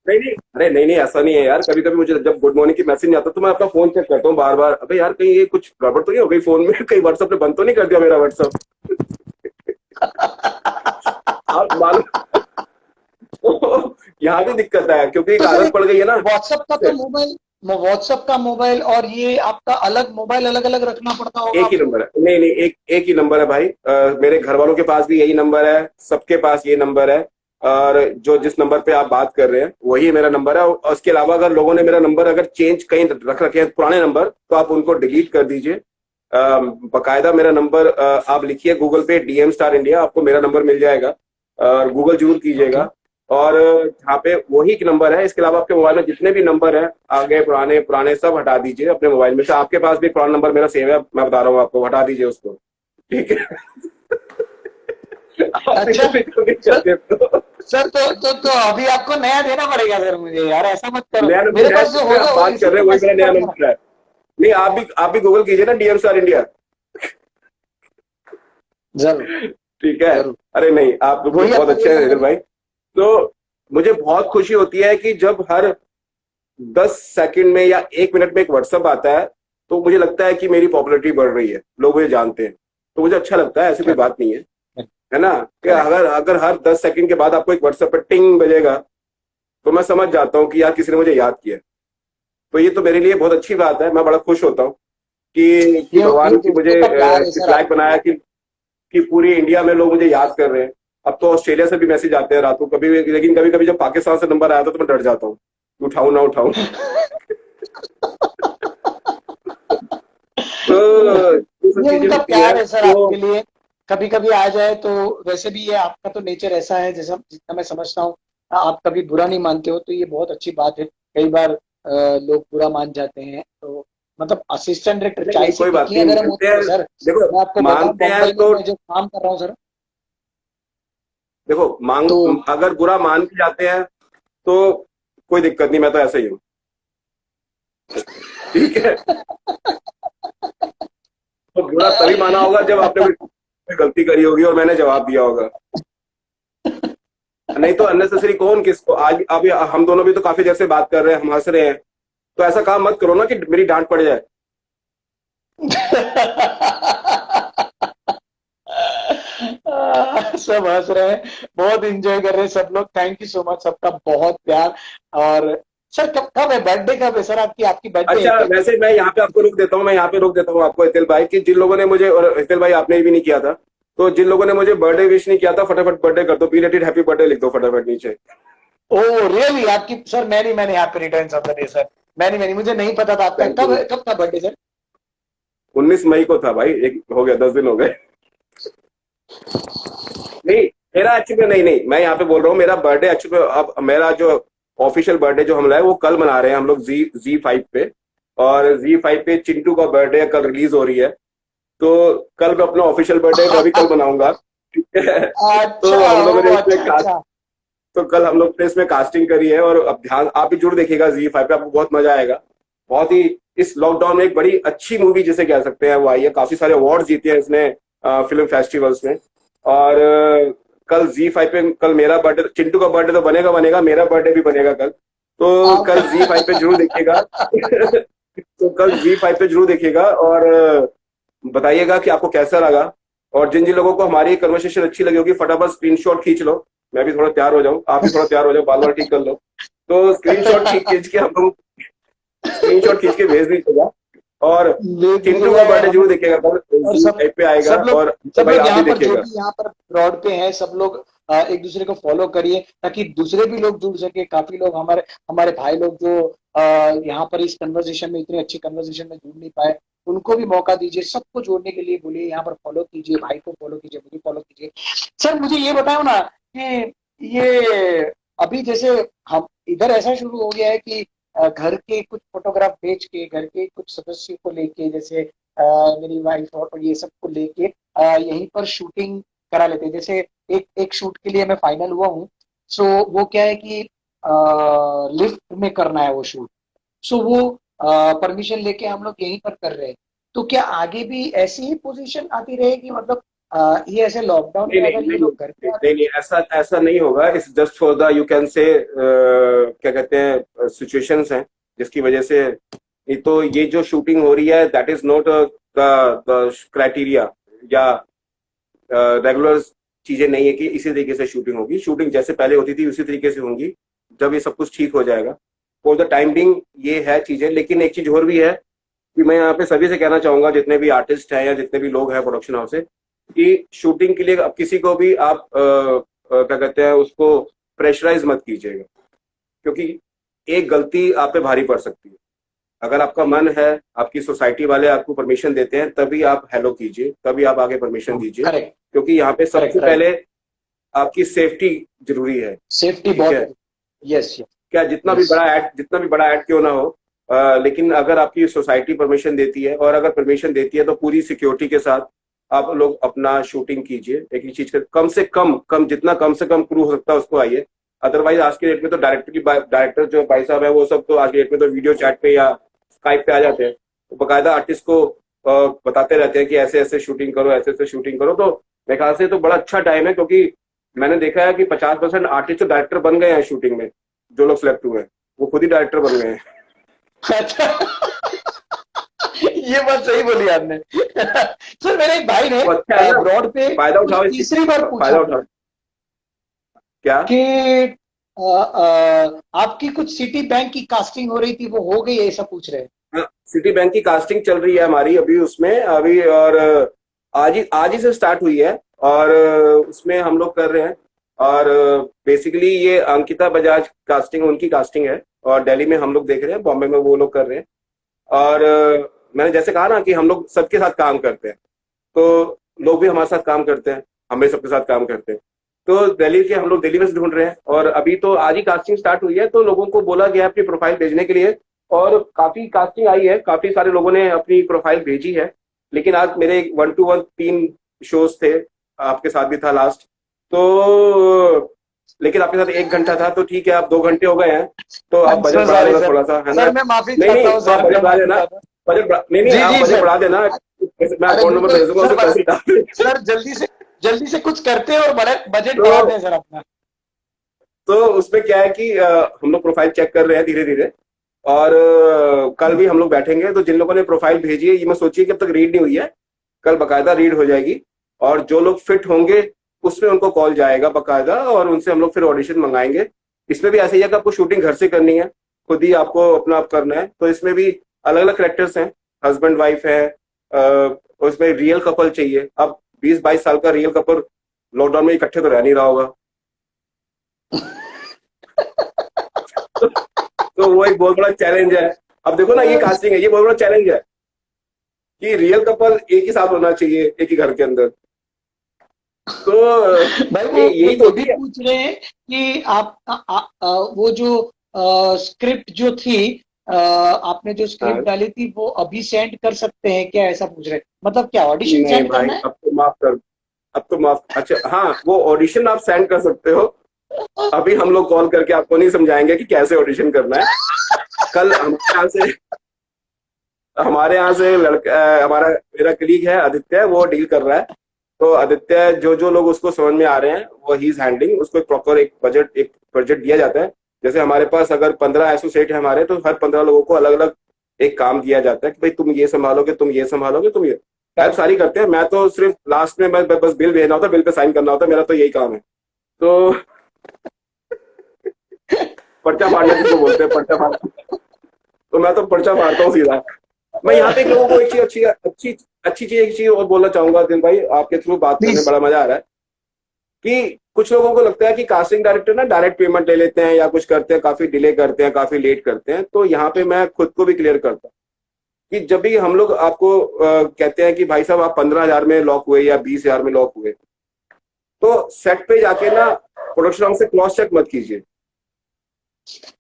नहीं नहीं, अरे नहीं नहीं ऐसा नहीं है यार, कभी कभी मुझे जब गुड मॉर्निंग की मैसेज नहीं आता तो मैं अपना फोन चेक करता हूँ बार बार, अबे यार कहीं ये कुछ गड़बड़ तो नहीं हो गई फोन में, कहीं व्हाट्सएप ने बंद तो नहीं कर दिया मेरा व्हाट्सएप। आप मालूम यहाँ भी दिक्कत है क्योंकि एक तो सर आदत एक पड़ गई है ना। व्हाट्सएप का मोबाइल और ये आपका अलग मोबाइल अलग अलग रखना पड़ता होगा एक ही आपको। नंबर है, नहीं नहीं एक ही नंबर है भाई। मेरे घर वालों के पास भी यही नंबर है, सबके पास ये नंबर है, और जो जिस नंबर पे आप बात कर रहे हैं वही मेरा नंबर है। और उसके अलावा अगर लोगों ने मेरा नंबर अगर चेंज कहीं रख रखे हैं पुराने नंबर, तो आप उनको डिलीट कर दीजिए। बकायदा मेरा नंबर आप लिखिए गूगल पे DM स्टार इंडिया, आपको मेरा नंबर मिल जाएगा, और गूगल जरूर ओके। कीजिएगा। और जहाँ पे वही एक नंबर है। इसके अलावा आपके मोबाइल में जितने भी नंबर है आगे पुराने पुराने सब हटा दीजिए अपने मोबाइल में से। आपके पास भी पुराना नंबर मेरा सेव है, मैं बता रहा हूँ आपको, हटा दीजिए उसको, ठीक है। आप अच्छा भी कभी सर, करते हो। सर तो अभी आपको नया देना पड़ेगा सर मुझे यार, ऐसा मत करो। नया मेरे नंबर है पास जो जिस पे होगा आप वो बात इसी कर रहे पे हैं, वही मेरा मैसेज नया कर देना। नंबर है। नहीं, आप भी गूगल कीजिए ना, डीएम स्टार इंडिया। जरूर ठीक है। जरूर, अरे नहीं, आप वही बहुत आपका अच्छे वही हैं नंबर हिदर है। भाई। तो मुझे बहुत खुशी होती है कि जब हर 10 सेकंड में या 1 मिनट में एक व्हाट्सएप आता है, तो मुझे लगता है कि मेरी पॉपुलैरिटी बढ़ रही है, लोग मुझे जानते हैं, तो मुझे अच्छा लगता है। ऐसी कोई करेक्ट बात नहीं है ना। कि करेक्ट। अगर अगर हर 10 सेकंड के बाद आपको एक व्हाट्सएप पे टिंग बजेगा, तो मैं समझ जाता हूँ कि यार किसी ने मुझे याद किया। तो ये तो मेरे लिए बहुत अच्छी बात है, मैं बड़ा खुश होता हूँ कि ये भगवान की मुझे दोस्तों का प्यार है किस सर लायक आपके बनाया लिए। कि पूरी इंडिया में लोग मुझे याद कर रहे हैं। अब तो ऑस्ट्रेलिया से भी मैसेज आते हैं रात को कभी, लेकिन कभी कभी जब पाकिस्तान से नंबर आया था तो मैं डर जाता हूँ, उठाऊं ना उठाऊं। तो ये सब ये चीजें उनका होती है प्यार है सर तो। आपके लिए। कभी कभी आ जाए तो, वैसे भी ये आपका तो नेचर ऐसा है, जैसा जितना मैं समझता हूँ आप कभी बुरा नहीं मानते हो, तो ये बहुत अच्छी बात है। कई बार लोग बुरा मान जाते हैं, तो मतलब असिस्टेंट डायरेक्टर नहीं चाय नहीं, से कोई बात टिक्कियां नहीं, गरम मानते होती है हैं। सर। देखो, मैं आपको बताऊं, मानते हैं बम्बई में तो, मैं जो काम कर रहा हूँ सर, देखो तो अगर बुरा मान के जाते हैं तो कोई दिक्कत नहीं, मैं तो ऐसा ही हूँ, ठीक है। तो बुरा तभी माना होगा जब आपने कोई गलती करी होगी और मैंने जवाब दिया होगा। नहीं तो अननेसेसरी कौन किसको, आज अभी हम दोनों भी तो काफी देर से बात कर रहे हैं, हम हंस रहे हैं, तो ऐसा काम मत करो ना कि मेरी डांट पड़ जाए। सब हंस रहे हैं, बहुत एंजॉय कर रहे हैं सब लोग। थैंक यू सो मच, सबका बहुत प्यार। और सर कब कब है बर्थडे, कब है सर आपकी? आपकी बर्थडे है अच्छा, क्या? वैसे मैं यहाँ पे आपको रोक देता हूँ, मैं यहाँ पे रोक देता हूँ आपको हितेल भाई, कि जिन लोगों ने मुझे, और हितेल भाई आपने भी नहीं किया था, तो जिन लोगों ने मुझे बर्थडे विश नहीं किया था, फटाफट बर्थडे कर दो, बिलेटेड हैप्पी बर्थडे लिख दो फटाफट नीचे। ओह रियली, आपकी सर, मैंने happy returns of the day sir. मैंने मुझे नहीं पता था आपका थैंक कब यू। कब था बर्थडे सर। 19 मई को था भाई, एक हो गया, 10 दिन हो गए। नहीं, मेरा एक्चुअली, नहीं नहीं, मैं यहाँ पे बोल रहा हूँ, मेरा बर्थडे एक्चुअली, अब मेरा जो ऑफिशियल बर्थडे जो हम लोग है वो कल मना रहे हैं हम लोग जी5 पे। और जी5 पे चिंटू का बर्थडे कल रिलीज हो रही है, तो कल मैं अपना ऑफिशियल बर्थडे मैं भी कल मनाऊंगा, ठीक है। तो अच्छा, हम लोगों ने ओ इसमें अच्छा अच्छा। तो कल हम लोग ने इसमें कास्टिंग करी है, और अब ध्यान आप भी जरूर देखिएगा जी5 पे, आपको बहुत मजा आएगा। बहुत ही, इस लॉकडाउन में एक बड़ी अच्छी मूवी जिसे कह सकते हैं वो आई है, काफी सारे अवार्ड जीते हैं इसने फिल्म फेस्टिवल्स में। और कल जी5 पे, कल मेरा बर्थडे, चिंटू का बर्थडे तो बनेगा बनेगा, मेरा बर्थडे भी बनेगा कल, तो कल जी5 पे जरूर देखिएगा। तो कल जी5 पे जरूर देखिएगा, और बताइएगा कि आपको कैसा लगा। और जिन जिन लोगों को हमारी कन्वर्सेशन अच्छी लगी होगी, फटाफट स्क्रीनशॉट खींच लो, मैं भी थोड़ा तैयार हो जाऊं, आप भी थोड़ा तैयार हो जाओ, बाल बाल ठीक कर लो। तो स्क्रीनशॉट खींच के हम लोग, स्क्रीनशॉट खींच के भेज दीजिएगा। और ले चिंटू दीजिएगा का बर्थडे हम। जरूर देखिएगा, कल और जी टाइप पे आएगा, और सब भाई लोग आप भी यहाँ पर जो देखिएगा। भी यहाँ पर ब्रॉड पे हैं, सब लोग एक दूसरे को फॉलो करिए, ताकि दूसरे भी लोग जुड़ सके। काफी लोग हमारे हमारे भाई लोग जो यहाँ पर इस कन्वर्सेशन में, इतनी अच्छी कन्वर्सेशन में जुड़ नहीं पाए, उनको भी मौका दीजिए। सबको जोड़ने के लिए बोलिए, यहाँ पर फॉलो कीजिए, भाई को फॉलो कीजिए, मुझे फॉलो कीजिए। सर मुझे ये बताओ ना कि ये अभी जैसे हम इधर ऐसा शुरू हो गया है कि घर के कुछ फोटोग्राफ बेच के, घर के कुछ सदस्यों को लेके, जैसे मेरी वाइफ और ये सब को लेके यहीं पर शूटिंग करा लेते हैं। जैसे एक एक शूट के लिए मैं फाइनल हुआ हूँ। सो वो क्या है कि लिफ्ट में करना है वो शूट। सो वो परमिशन लेके हम लोग यहीं पर कर रहे हैं। तो क्या आगे भी ऐसी ही पोजीशन आती रहेगी, मतलब ये ऐसे लॉकडाउन नहीं में नहीं अगर ये नहीं लोग घर पे नहीं आते नहीं नहीं, ऐसा ऐसा नहीं होगा। It's just for the, you can say, क्या कहते हैं, सिचुएशंस हैं जिसकी वजह से। ये तो, ये जो शूटिंग हो रही है, that is not the criteria या रेगुलर चीजें नहीं है कि इसी तरीके से शूटिं होगी। शूटिंग जैसे पहले होती थी उसी तरीके से होंगी, जब ये सब कुछ ठीक हो जाएगा। फॉर द टाइम बिंग ये है चीजें। लेकिन एक चीज और भी है कि मैं यहाँ पे सभी से कहना चाहूंगा, जितने भी आर्टिस्ट हैं या जितने भी लोग हैं प्रोडक्शन हाउस से, कि शूटिंग के लिए अब किसी को भी आप क्या कहते हैं उसको, प्रेशराइज मत कीजिएगा, क्योंकि एक गलती आप पे भारी पड़ सकती है। अगर आपका मन है, आपकी सोसाइटी वाले आपको परमिशन देते हैं, तभी आप हेलो कीजिए, तभी आप आगे परमिशन दीजिए। करेक्ट क्योंकि यहाँ पे सबसे करेक्ट राइट। पहले आपकी सेफ्टी जरूरी है। सेफ्टी ठीक बहुत, है, यस यस क्या जितना भी यस। बड़ा ऐड क्यों ना हो, लेकिन अगर आपकी सोसाइटी परमिशन देती है, और अगर परमिशन देती है तो पूरी सिक्योरिटी के साथ आप लोग अपना शूटिंग कीजिए। एक ही चीज का कम से कम जितना कम से कम क्रू हो सकता है उसको आइए। अदरवाइज आज के डेट में तो डायरेक्टर जो भाई साहब है वो सब तो आज के डेट में तो वीडियो चैट पे या स्काइप पे आ जाते हैं, तो बाकायदा आर्टिस्ट को बताते रहते हैं कि ऐसे ऐसे शूटिंग करो, ऐसे ऐसे शूटिंग करो। तो मेरे ख्याल से तो बड़ा अच्छा टाइम है, क्योंकि मैंने देखा है कि 50% आर्टिस्ट तो डायरेक्टर बन गए हैं शूटिंग में। जो लोग सिलेक्ट हुए हैं वो खुद ही डायरेक्टर बन गए हैं। अच्छा ये बात सही बोली आपने। सर मेरे एक भाई ने तो अच्छा है ना, ब्रॉड पे फायदा कुछ उठाओ इस चीज तीसरी बार का, पूछा फायदा उठाओ। क्या? कि आपकी कुछ सिटी बैंक की कास्टिंग हो रही थी, वो हो गई, ऐसा पूछ रहे हैं। हाँ, सिटी बैंक की कास्टिंग चल रही है हमारी अभी उसमें अभी, और आज ही से स्टार्ट हुई है, और उसमें हम लोग कर रहे हैं। और बेसिकली ये अंकिता बजाज कास्टिंग, उनकी कास्टिंग है, और दिल्ली में हम लोग देख रहे हैं, बॉम्बे में वो लोग कर रहे हैं। और मैंने जैसे कहा ना कि हम लोग सबके साथ काम करते हैं, तो लोग भी हमारे साथ काम करते हैं, हम भी सबके साथ काम करते हैं। तो हम लोग दिल्ली में से ढूंढ रहे हैं, और अभी तो आज ही कास्टिंग स्टार्ट हुई है, तो लोगों को बोला गया है अपनी प्रोफाइल भेजने के लिए, और काफी कास्टिंग आई है, काफी सारे लोगों ने अपनी प्रोफाइल भेजी है। लेकिन आज मेरे 1-to-1 3 शोज थे, आपके साथ भी था लास्ट, तो लेकिन आपके साथ 1 घंटा था, तो ठीक है, आप 2 घंटे हो गए हैं, तो आप बजट सर बढ़ा सॉरी देना सर, थोड़ा सा, है ना? सर मैं माफी नहीं चाहता नहीं, हूँ तो आप सर, बजट मैं बढ़ा माफी देना, चाहता हूँ। नहीं जी आप जी बजट सर। बढ़ा देना, मैं अरे अकाउंट नंबर बिल्कुल भेज दूंगा, सर, उससे पैसे डाल दें। सर जल्दी से कुछ करते हैं और बजट बढ़ा तो दें सर अपना। तो उसमें क्या है कि हम लोग प्रोफाइल चेक कर रहे हैं धीरे धीरे, और कल भी हम लोग बैठेंगे, तो जिन लोगों ने प्रोफाइल भेजी है, ये मैं सोचिए कि अब तक रीड नहीं हुई है, कल बकायदा रीड हो जाएगी, और जो लोग फिट होंगे उसमें उनको कॉल जाएगा बकायदा, और उनसे हम लोग फिर ऑडिशन मंगाएंगे। इसमें भी ऐसा ही है कि आपको शूटिंग घर से करनी है, खुद ही आपको अपना आप करना है, तो इसमें भी अलग अलग करेक्टर्स हैं, हस्बैंड वाइफ है, उसमें रियल कपल चाहिए। अब 20-22 साल का रियल कपल लॉकडाउन में इकट्ठे तो रह नहीं रहा होगा। तो वो एक बहुत बड़ा चैलेंज है। अब देखो ना, ये कास्टिंग है, ये बहुत बड़ा चैलेंज है कि रियल कपल एक ही साथ होना चाहिए एक ही घर के अंदर। तो भाई वो यही तो ये होती भी है। पूछ रहे हैं कि आप वो जो स्क्रिप्ट जो थी, आपने जो हाँ, स्क्रिप्ट डाली थी वो अभी सेंड कर सकते हैं क्या, ऐसा पूछ रहे हैं। मतलब क्या ऑडिशन नहीं सेंड भाई, करना है? अब तो माफ, अच्छा हाँ, वो ऑडिशन आप सेंड कर सकते हो। अभी हम लोग कॉल करके आपको नहीं समझाएंगे कि कैसे ऑडिशन करना है। कल हमारे यहाँ से हमारा मेरा कलीग है आदित्य, वो डील कर रहा है। तो आदित्य, जो जो लोग उसको समझ में आ रहे हैं वो ही इज हैंडलिंग, उसको एक प्रॉपर एक बजट दिया जाता है। जैसे हमारे पास अगर 15 एसोसिएट है हमारे, तो हर 15 लोगों को अलग अलग एक काम दिया जाता है कि भाई तुम ये संभालोगे, तुम ये संभालोगे, तुम ये हेल्प सारी करते हैं। मैं तो सिर्फ लास्ट में मैं बस बिल भेजना होता है, बिल पे साइन करना होता है, मेरा तो यही काम है। तो पर्चा फाड़ना जिसको बोलते हैं, पर्चा फाड़ना, तो मैं तो पर्चा फाड़ता हूँ सीधा। मैं यहाँ पे एक लोगों को एक चीज अच्छी चीज एक चीज और बोलना चाहूंगा दिल भाई, आपके थ्रू बात करने में प्लीज। बड़ा मजा आ रहा है कि कुछ लोगों को लगता है कि कास्टिंग डायरेक्टर ना डायरेक्ट पेमेंट ले लेते हैं या कुछ करते हैं, काफी डिले करते हैं, काफी लेट करते हैं। तो यहाँ पे मैं खुद को भी क्लियर करता हूँ कि जब भी हम लोग आपको कहते हैं कि भाई साहब आप 15,000 में लॉक हुए या 20,000 में लॉक हुए, तो सेट पे जाके ना प्रोडक्शन हाउस से क्रॉस चेक मत कीजिए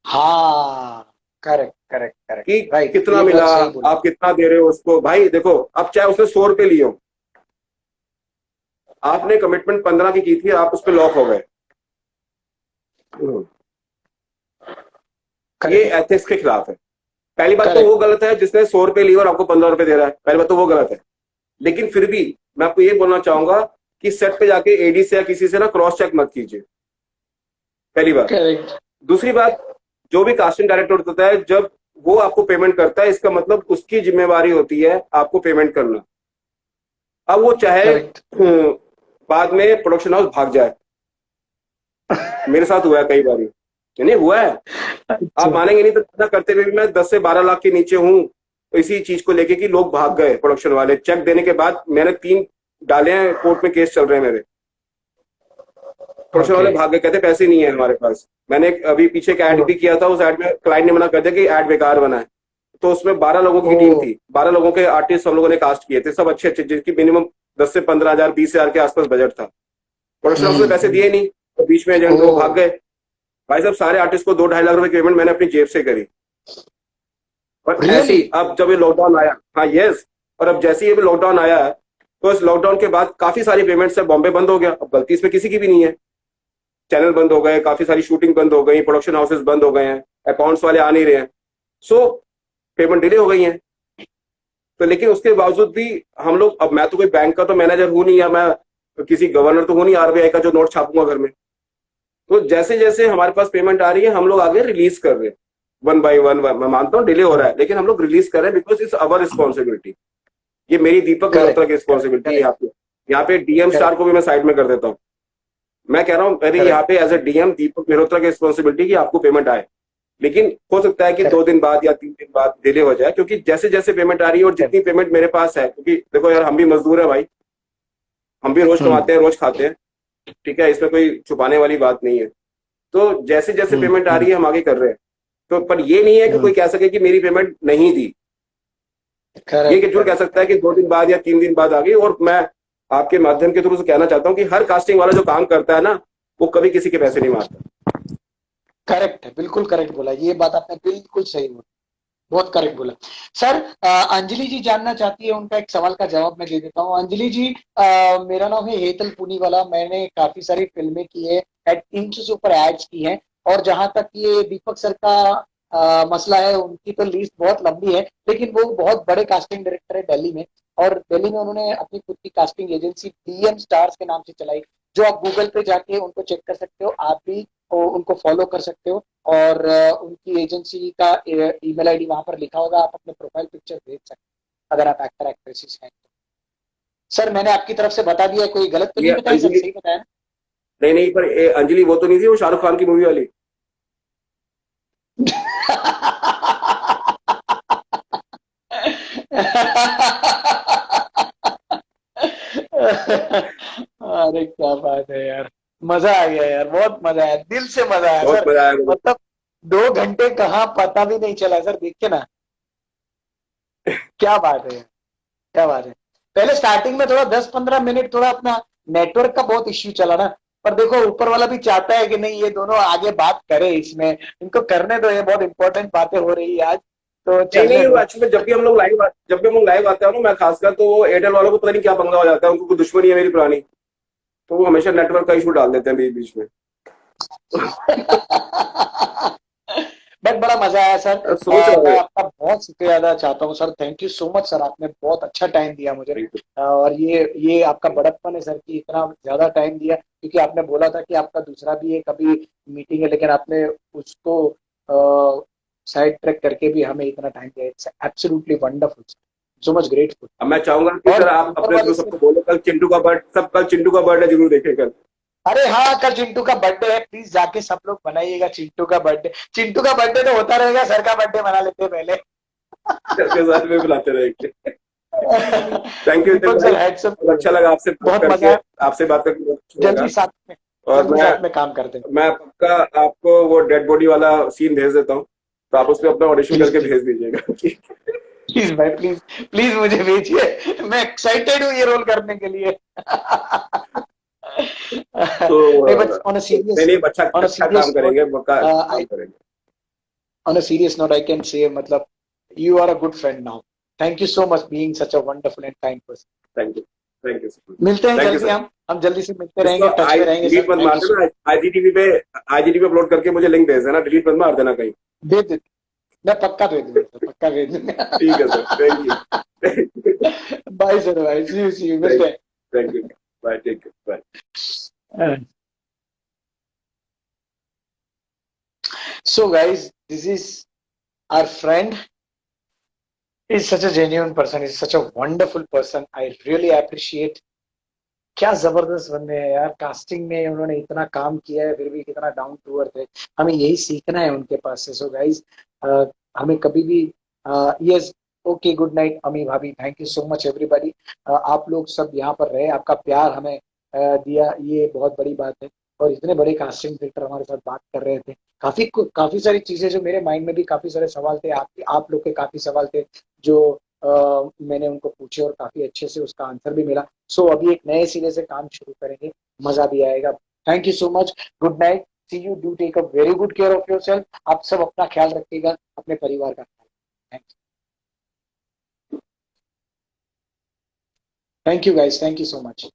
हाँ, करेक्ट करेक्ट करेक्ट, कि राइट, कितना ये मिला, बात सही बोली। आप कितना दे रहे हो उसको। भाई देखो, अब चाहे उसने 100 रुपए लिए हो, आपने कमिटमेंट 15 की थी, आप उस पर लॉक हो गए, ये करेक्ट एथिक्स के खिलाफ है। पहली बात तो करेक्ट। वो गलत है जिसने 100 रुपए लिए और आपको 15 रुपए दे रहा है, पहली बात तो वो गलत है। लेकिन फिर भी मैं आपको ये बोलना चाहूंगा कि सेट पे जाके एडी से या किसी से ना क्रॉस चेक मत कीजिए, पहली बात। करेक्ट दूसरी बात, जो भी कास्टिंग डायरेक्टर होता है, जब वो आपको पेमेंट करता है, इसका मतलब उसकी जिम्मेवारी होती है आपको पेमेंट करना। अब वो चाहे करेक्ट। बाद में प्रोडक्शन हाउस भाग जाए, मेरे साथ हुआ है कई बार, नहीं हुआ है, आप अच्छा, मानेंगे नहीं, तो इतना करते हुए भी मैं 10 से 12 लाख के नीचे हूँ। तो इसी चीज को लेके कि लोग भाग गए, प्रोडक्शन वाले चेक देने के बाद, मैंने 3 डाले हैं, कोर्ट में केस चल रहे हैं मेरे, प्रोडक्शन वाले ओके। भाग गए, कहते पैसे नहीं है हमारे पास। मैंने अभी पीछे एक ऐड भी किया था, उस ऐड में क्लाइंट ने मना कर दिया कि ऐड बेकार बना है। तो उसमें 12 लोगों की टीम थी, 12 लोगों के आर्टिस्ट हम लोगों ने कास्ट किए थे, सब अच्छे अच्छे, जिनकी मिनिमम 10 से 15,000 20,000 के आसपास बजट था। प्रोडक्शन हाउस ने पैसे दिए नहीं, तो बीच में एजेंट वो ओ। भाग गए। भाई साहब सारे आर्टिस्ट को 2-2.5 लाख रुपए की पेमेंट मैंने अपनी जेब से करी। और ऐसे रियली? ही अब जब ये लॉकडाउन आया, हाँ यस, और अब जैसे ही लॉकडाउन आया है, तो इस लॉकडाउन के बाद काफी सारी पेमेंट्स है, बॉम्बे बंद हो गया, अब गलती इसमें किसी की भी नहीं है। चैनल बंद हो गए, काफी सारी शूटिंग बंद हो गई, प्रोडक्शन हाउसेस बंद हो गए हैं, अकाउंट्स वाले आ नहीं रहे हैं, सो पेमेंट डिले हो गई है। तो लेकिन उसके बावजूद भी हम लोग, अब मैं तो कोई बैंक का तो मैनेजर हूं नहीं, या मैं किसी गवर्नर तो हूं नहीं आरबीआई का जो नोट छापूंगा घर में। तो जैसे जैसे हमारे पास पेमेंट आ रही है हम लोग आगे रिलीज कर रहे हैं, वन बाय वन। मैं मानता हूँ डिले हो रहा है, लेकिन हम लोग रिलीज कर रहे हैं, बिकॉज इट्स अवर रिस्पॉन्सिबिलिटी। ये मेरी दीपक मल्होत्रा करेक्ट, की रिस्पॉन्सिबिलिटी है। करेक्ट, यहाँ पे डीएम स्टार करेक्ट, को भी मैं साइड में कर देता हूँ। मैं कह रहा हूँ मेरे यहाँ करेक्ट, पे एज ए डीएम दीपक मल्होत्रा की रिस्पॉन्सिबिलिटी कि आपको पेमेंट आए, लेकिन हो सकता है कि 2 करेक्ट, दिन बाद या 3 दिन बाद डिले हो जाए, क्योंकि जैसे जैसे पेमेंट आ रही है और करेक्ट। जितनी पेमेंट मेरे पास है, क्योंकि देखो यार हम भी मजदूर है भाई, हम भी रोज हम्म, कमाते हैं रोज खाते हैं, ठीक है, इसमें कोई छुपाने वाली बात नहीं है। तो जैसे जैसे हम्म, पेमेंट आ रही है हम आगे कर रहे हैं। तो पर ये नहीं है कि हम्म, कोई कह सके कि मेरी पेमेंट नहीं दी। ये करेक्ट, कि जो कह करेक्ट, सकता है कि 2 दिन बाद या 3 दिन बाद आ गई। और मैं आपके माध्यम के थ्रू से कहना चाहता हूँ कि हर कास्टिंग वाला जो काम करता है ना, वो कभी किसी के पैसे नहीं मारता। करेक्ट है, बिल्कुल करेक्ट बोला, ये बात आपने बिल्कुल सही बोला, बहुत करेक्ट बोला। सर, अंजलि जी जानना चाहती है, उनका एक सवाल का जवाब मैं दे देता हूँ। अंजलि जी, मेरा नाम है हेतल पुनीवाला, मैंने काफी सारी फिल्में की है, 300 से ऊपर एड्स की हैं, और जहां तक ये दीपक सर का मसला है, उनकी तो लिस्ट बहुत लंबी है, लेकिन वो बहुत बड़े कास्टिंग डायरेक्टर है दिल्ली में, और दिल्ली में उन्होंने अपनी खुद की कास्टिंग एजेंसी डीएम स्टार्स के नाम से चलाई, जो आप गूगल पे जाके उनको चेक कर सकते हो, आप भी उनको फॉलो कर सकते हो, और उनकी एजेंसी का ईमेल आईडी वहां पर लिखा होगा, आप अपने प्रोफाइल पिक्चर भेज सकते हैं अगर आप एक्टर एक्ट्रेसेस हैं तो। सर, मैंने आपकी तरफ से बता दिया, कोई गलत तो ये नहीं बताया सर, अंजलि, सही बताया ना? नहीं नहीं, पर अंजलि वो तो नहीं थी वो शाहरुख खान की मूवी वाली? अरे क्या बात है यार, मजा आ गया यार, बहुत मजा आया, दिल से मजा आया बहुत सर। मजा आया मुझे। मतलब 2 घंटे कहाँ पता भी नहीं चला सर, देखिए ना, क्या बात है, क्या बात है। पहले स्टार्टिंग में थोड़ा 10-15 मिनट थोड़ा अपना नेटवर्क का बहुत इश्यू चला ना, पर देखो ऊपर वाला भी चाहता है कि नहीं, ये दोनों आगे बात करे, इसमें इनको करने दो, ये बहुत इंपॉर्टेंट बातें हो रही है आज, तो नहीं चलने नहीं, दो। एक्चुअली जब भी हम लोग लाइव आते हैं ना, मैं खासकर तो वो एयरटेल वालों को पता नहीं क्या पंगा हो जाता है, उनको कोई दुश्मनी है मेरी पुरानी, तो वो हमेशा नेटवर्क का इशू डाल देते हैं बीच बीच में। बट बड़ा मजा आया सर। सोच रहा मैं हूँ। आपका बहुत शुक्रिया अदा चाहता हूँ sir, thank you so much sir, आपने बहुत अच्छा टाइम दिया मुझे। और ये आपका बड़प्पन है सर कि इतना ज्यादा टाइम दिया, क्योंकि आपने बोला था कि आपका दूसरा भी एक अभी मीटिंग है, लेकिन आपने उसको साइड ट्रैक करके भी हमें इतना टाइम दिया। It's absolutely wonderful, so much grateful. अब मैं चाहूंगा कि और सर आप ऊपर अपने वाले थ्रू से, सबको बोलो, कल चिंटू का बर्थडे जरूर देखें कल। अरे हाँ, कल चिंटू का बर्थडे है, प्लीज जाके सब लोग बनाइएगा चिंटू का बर्थडे। चिंटू का बर्थडे तो होता रहेगा, सर का बर्थडे मना लेते हैं पहले। के साथ में बुलाते रहेंगे। थैंक यू दीपक भाई, सर, हैंडसम, बहुत अच्छा लगा आपसे बात बहुत मजा करके। है। आपसे बात करके बहुत अच्छा जल्दी लगा। साथ में, और जल्दी साथ में काम करते हैं। मैं पक्का आपको वो डेड बॉडी वाला सीन भेज देता हूँ, तो आप उसमें अपना ऑडिशन प्लीज करके प्लीज, भेज दीजिएगा। प्लीज भाई, प्लीज प्लीज मुझे भेजिए, मैं एक्साइटेड हूँ ये रोल करने के लिए। तो नहीं, बट ऑन अ नहीं सीरियस, नहीं, अच्छा ऑन अ अच्छा काम सीरियस नोट, करेंगे, पक्का अच्छा काम आई करेंगे। on a serious note, I can say, मतलब, you are a good friend now. Thank you so much being such a wonderful and kind person. Thank you, thank you sir. मिलते हैं thank you जल्दी, sir. हम जल्दी से मिलते इसको रहेंगे, टच आई में रहेंगे सर। डिलीट मत थैंक मार यू सो देना, आईजीटीवी पे अपलोड करके मुझे लिंक भेज देना, डिलीट मत मार देना कहीं। मच। दे दे, मैं पक्का भेज दूंगा सर, पक्का भेज ठीक है सर, थैंक यू। दूंगा। Bye sir, bye, see you, मिलते हैं। Thank you, bye, take care, bye. So guys, this is our friend. He's such a genuine person. He's such a wonderful person. I really appreciate. क्या जबरदस्त बंदे हैं यार, casting में उन्होंने इतना काम किया है, फिर भी कितना डाउन टू अर्थ है। हमें यही सीखना है उनके पास से। सो गाइस, हमें कभी भी, यस, ओके, गुड नाइट अमी भाभी, thank you so much everybody. आप लोग सब यहाँ पर रहे, आपका प्यार हमें दिया, ये बहुत बड़ी बात है। और इतने बड़े कास्टिंग डायरेक्टर हमारे साथ बात कर रहे थे, काफी काफी सारी चीजें जो मेरे माइंड में भी काफी सारे सवाल थे, आप लोग के काफी सवाल थे जो मैंने उनको पूछे और काफी अच्छे से उसका आंसर भी मिला। सो अभी एक नए सिरे से काम शुरू करेंगे, मजा भी आएगा। Thank you so much, good night, see you, do take a very good care of yourself. आप सब अपना ख्याल रखिएगा, अपने परिवार का ख्याल। Thank you guys, thank you so much.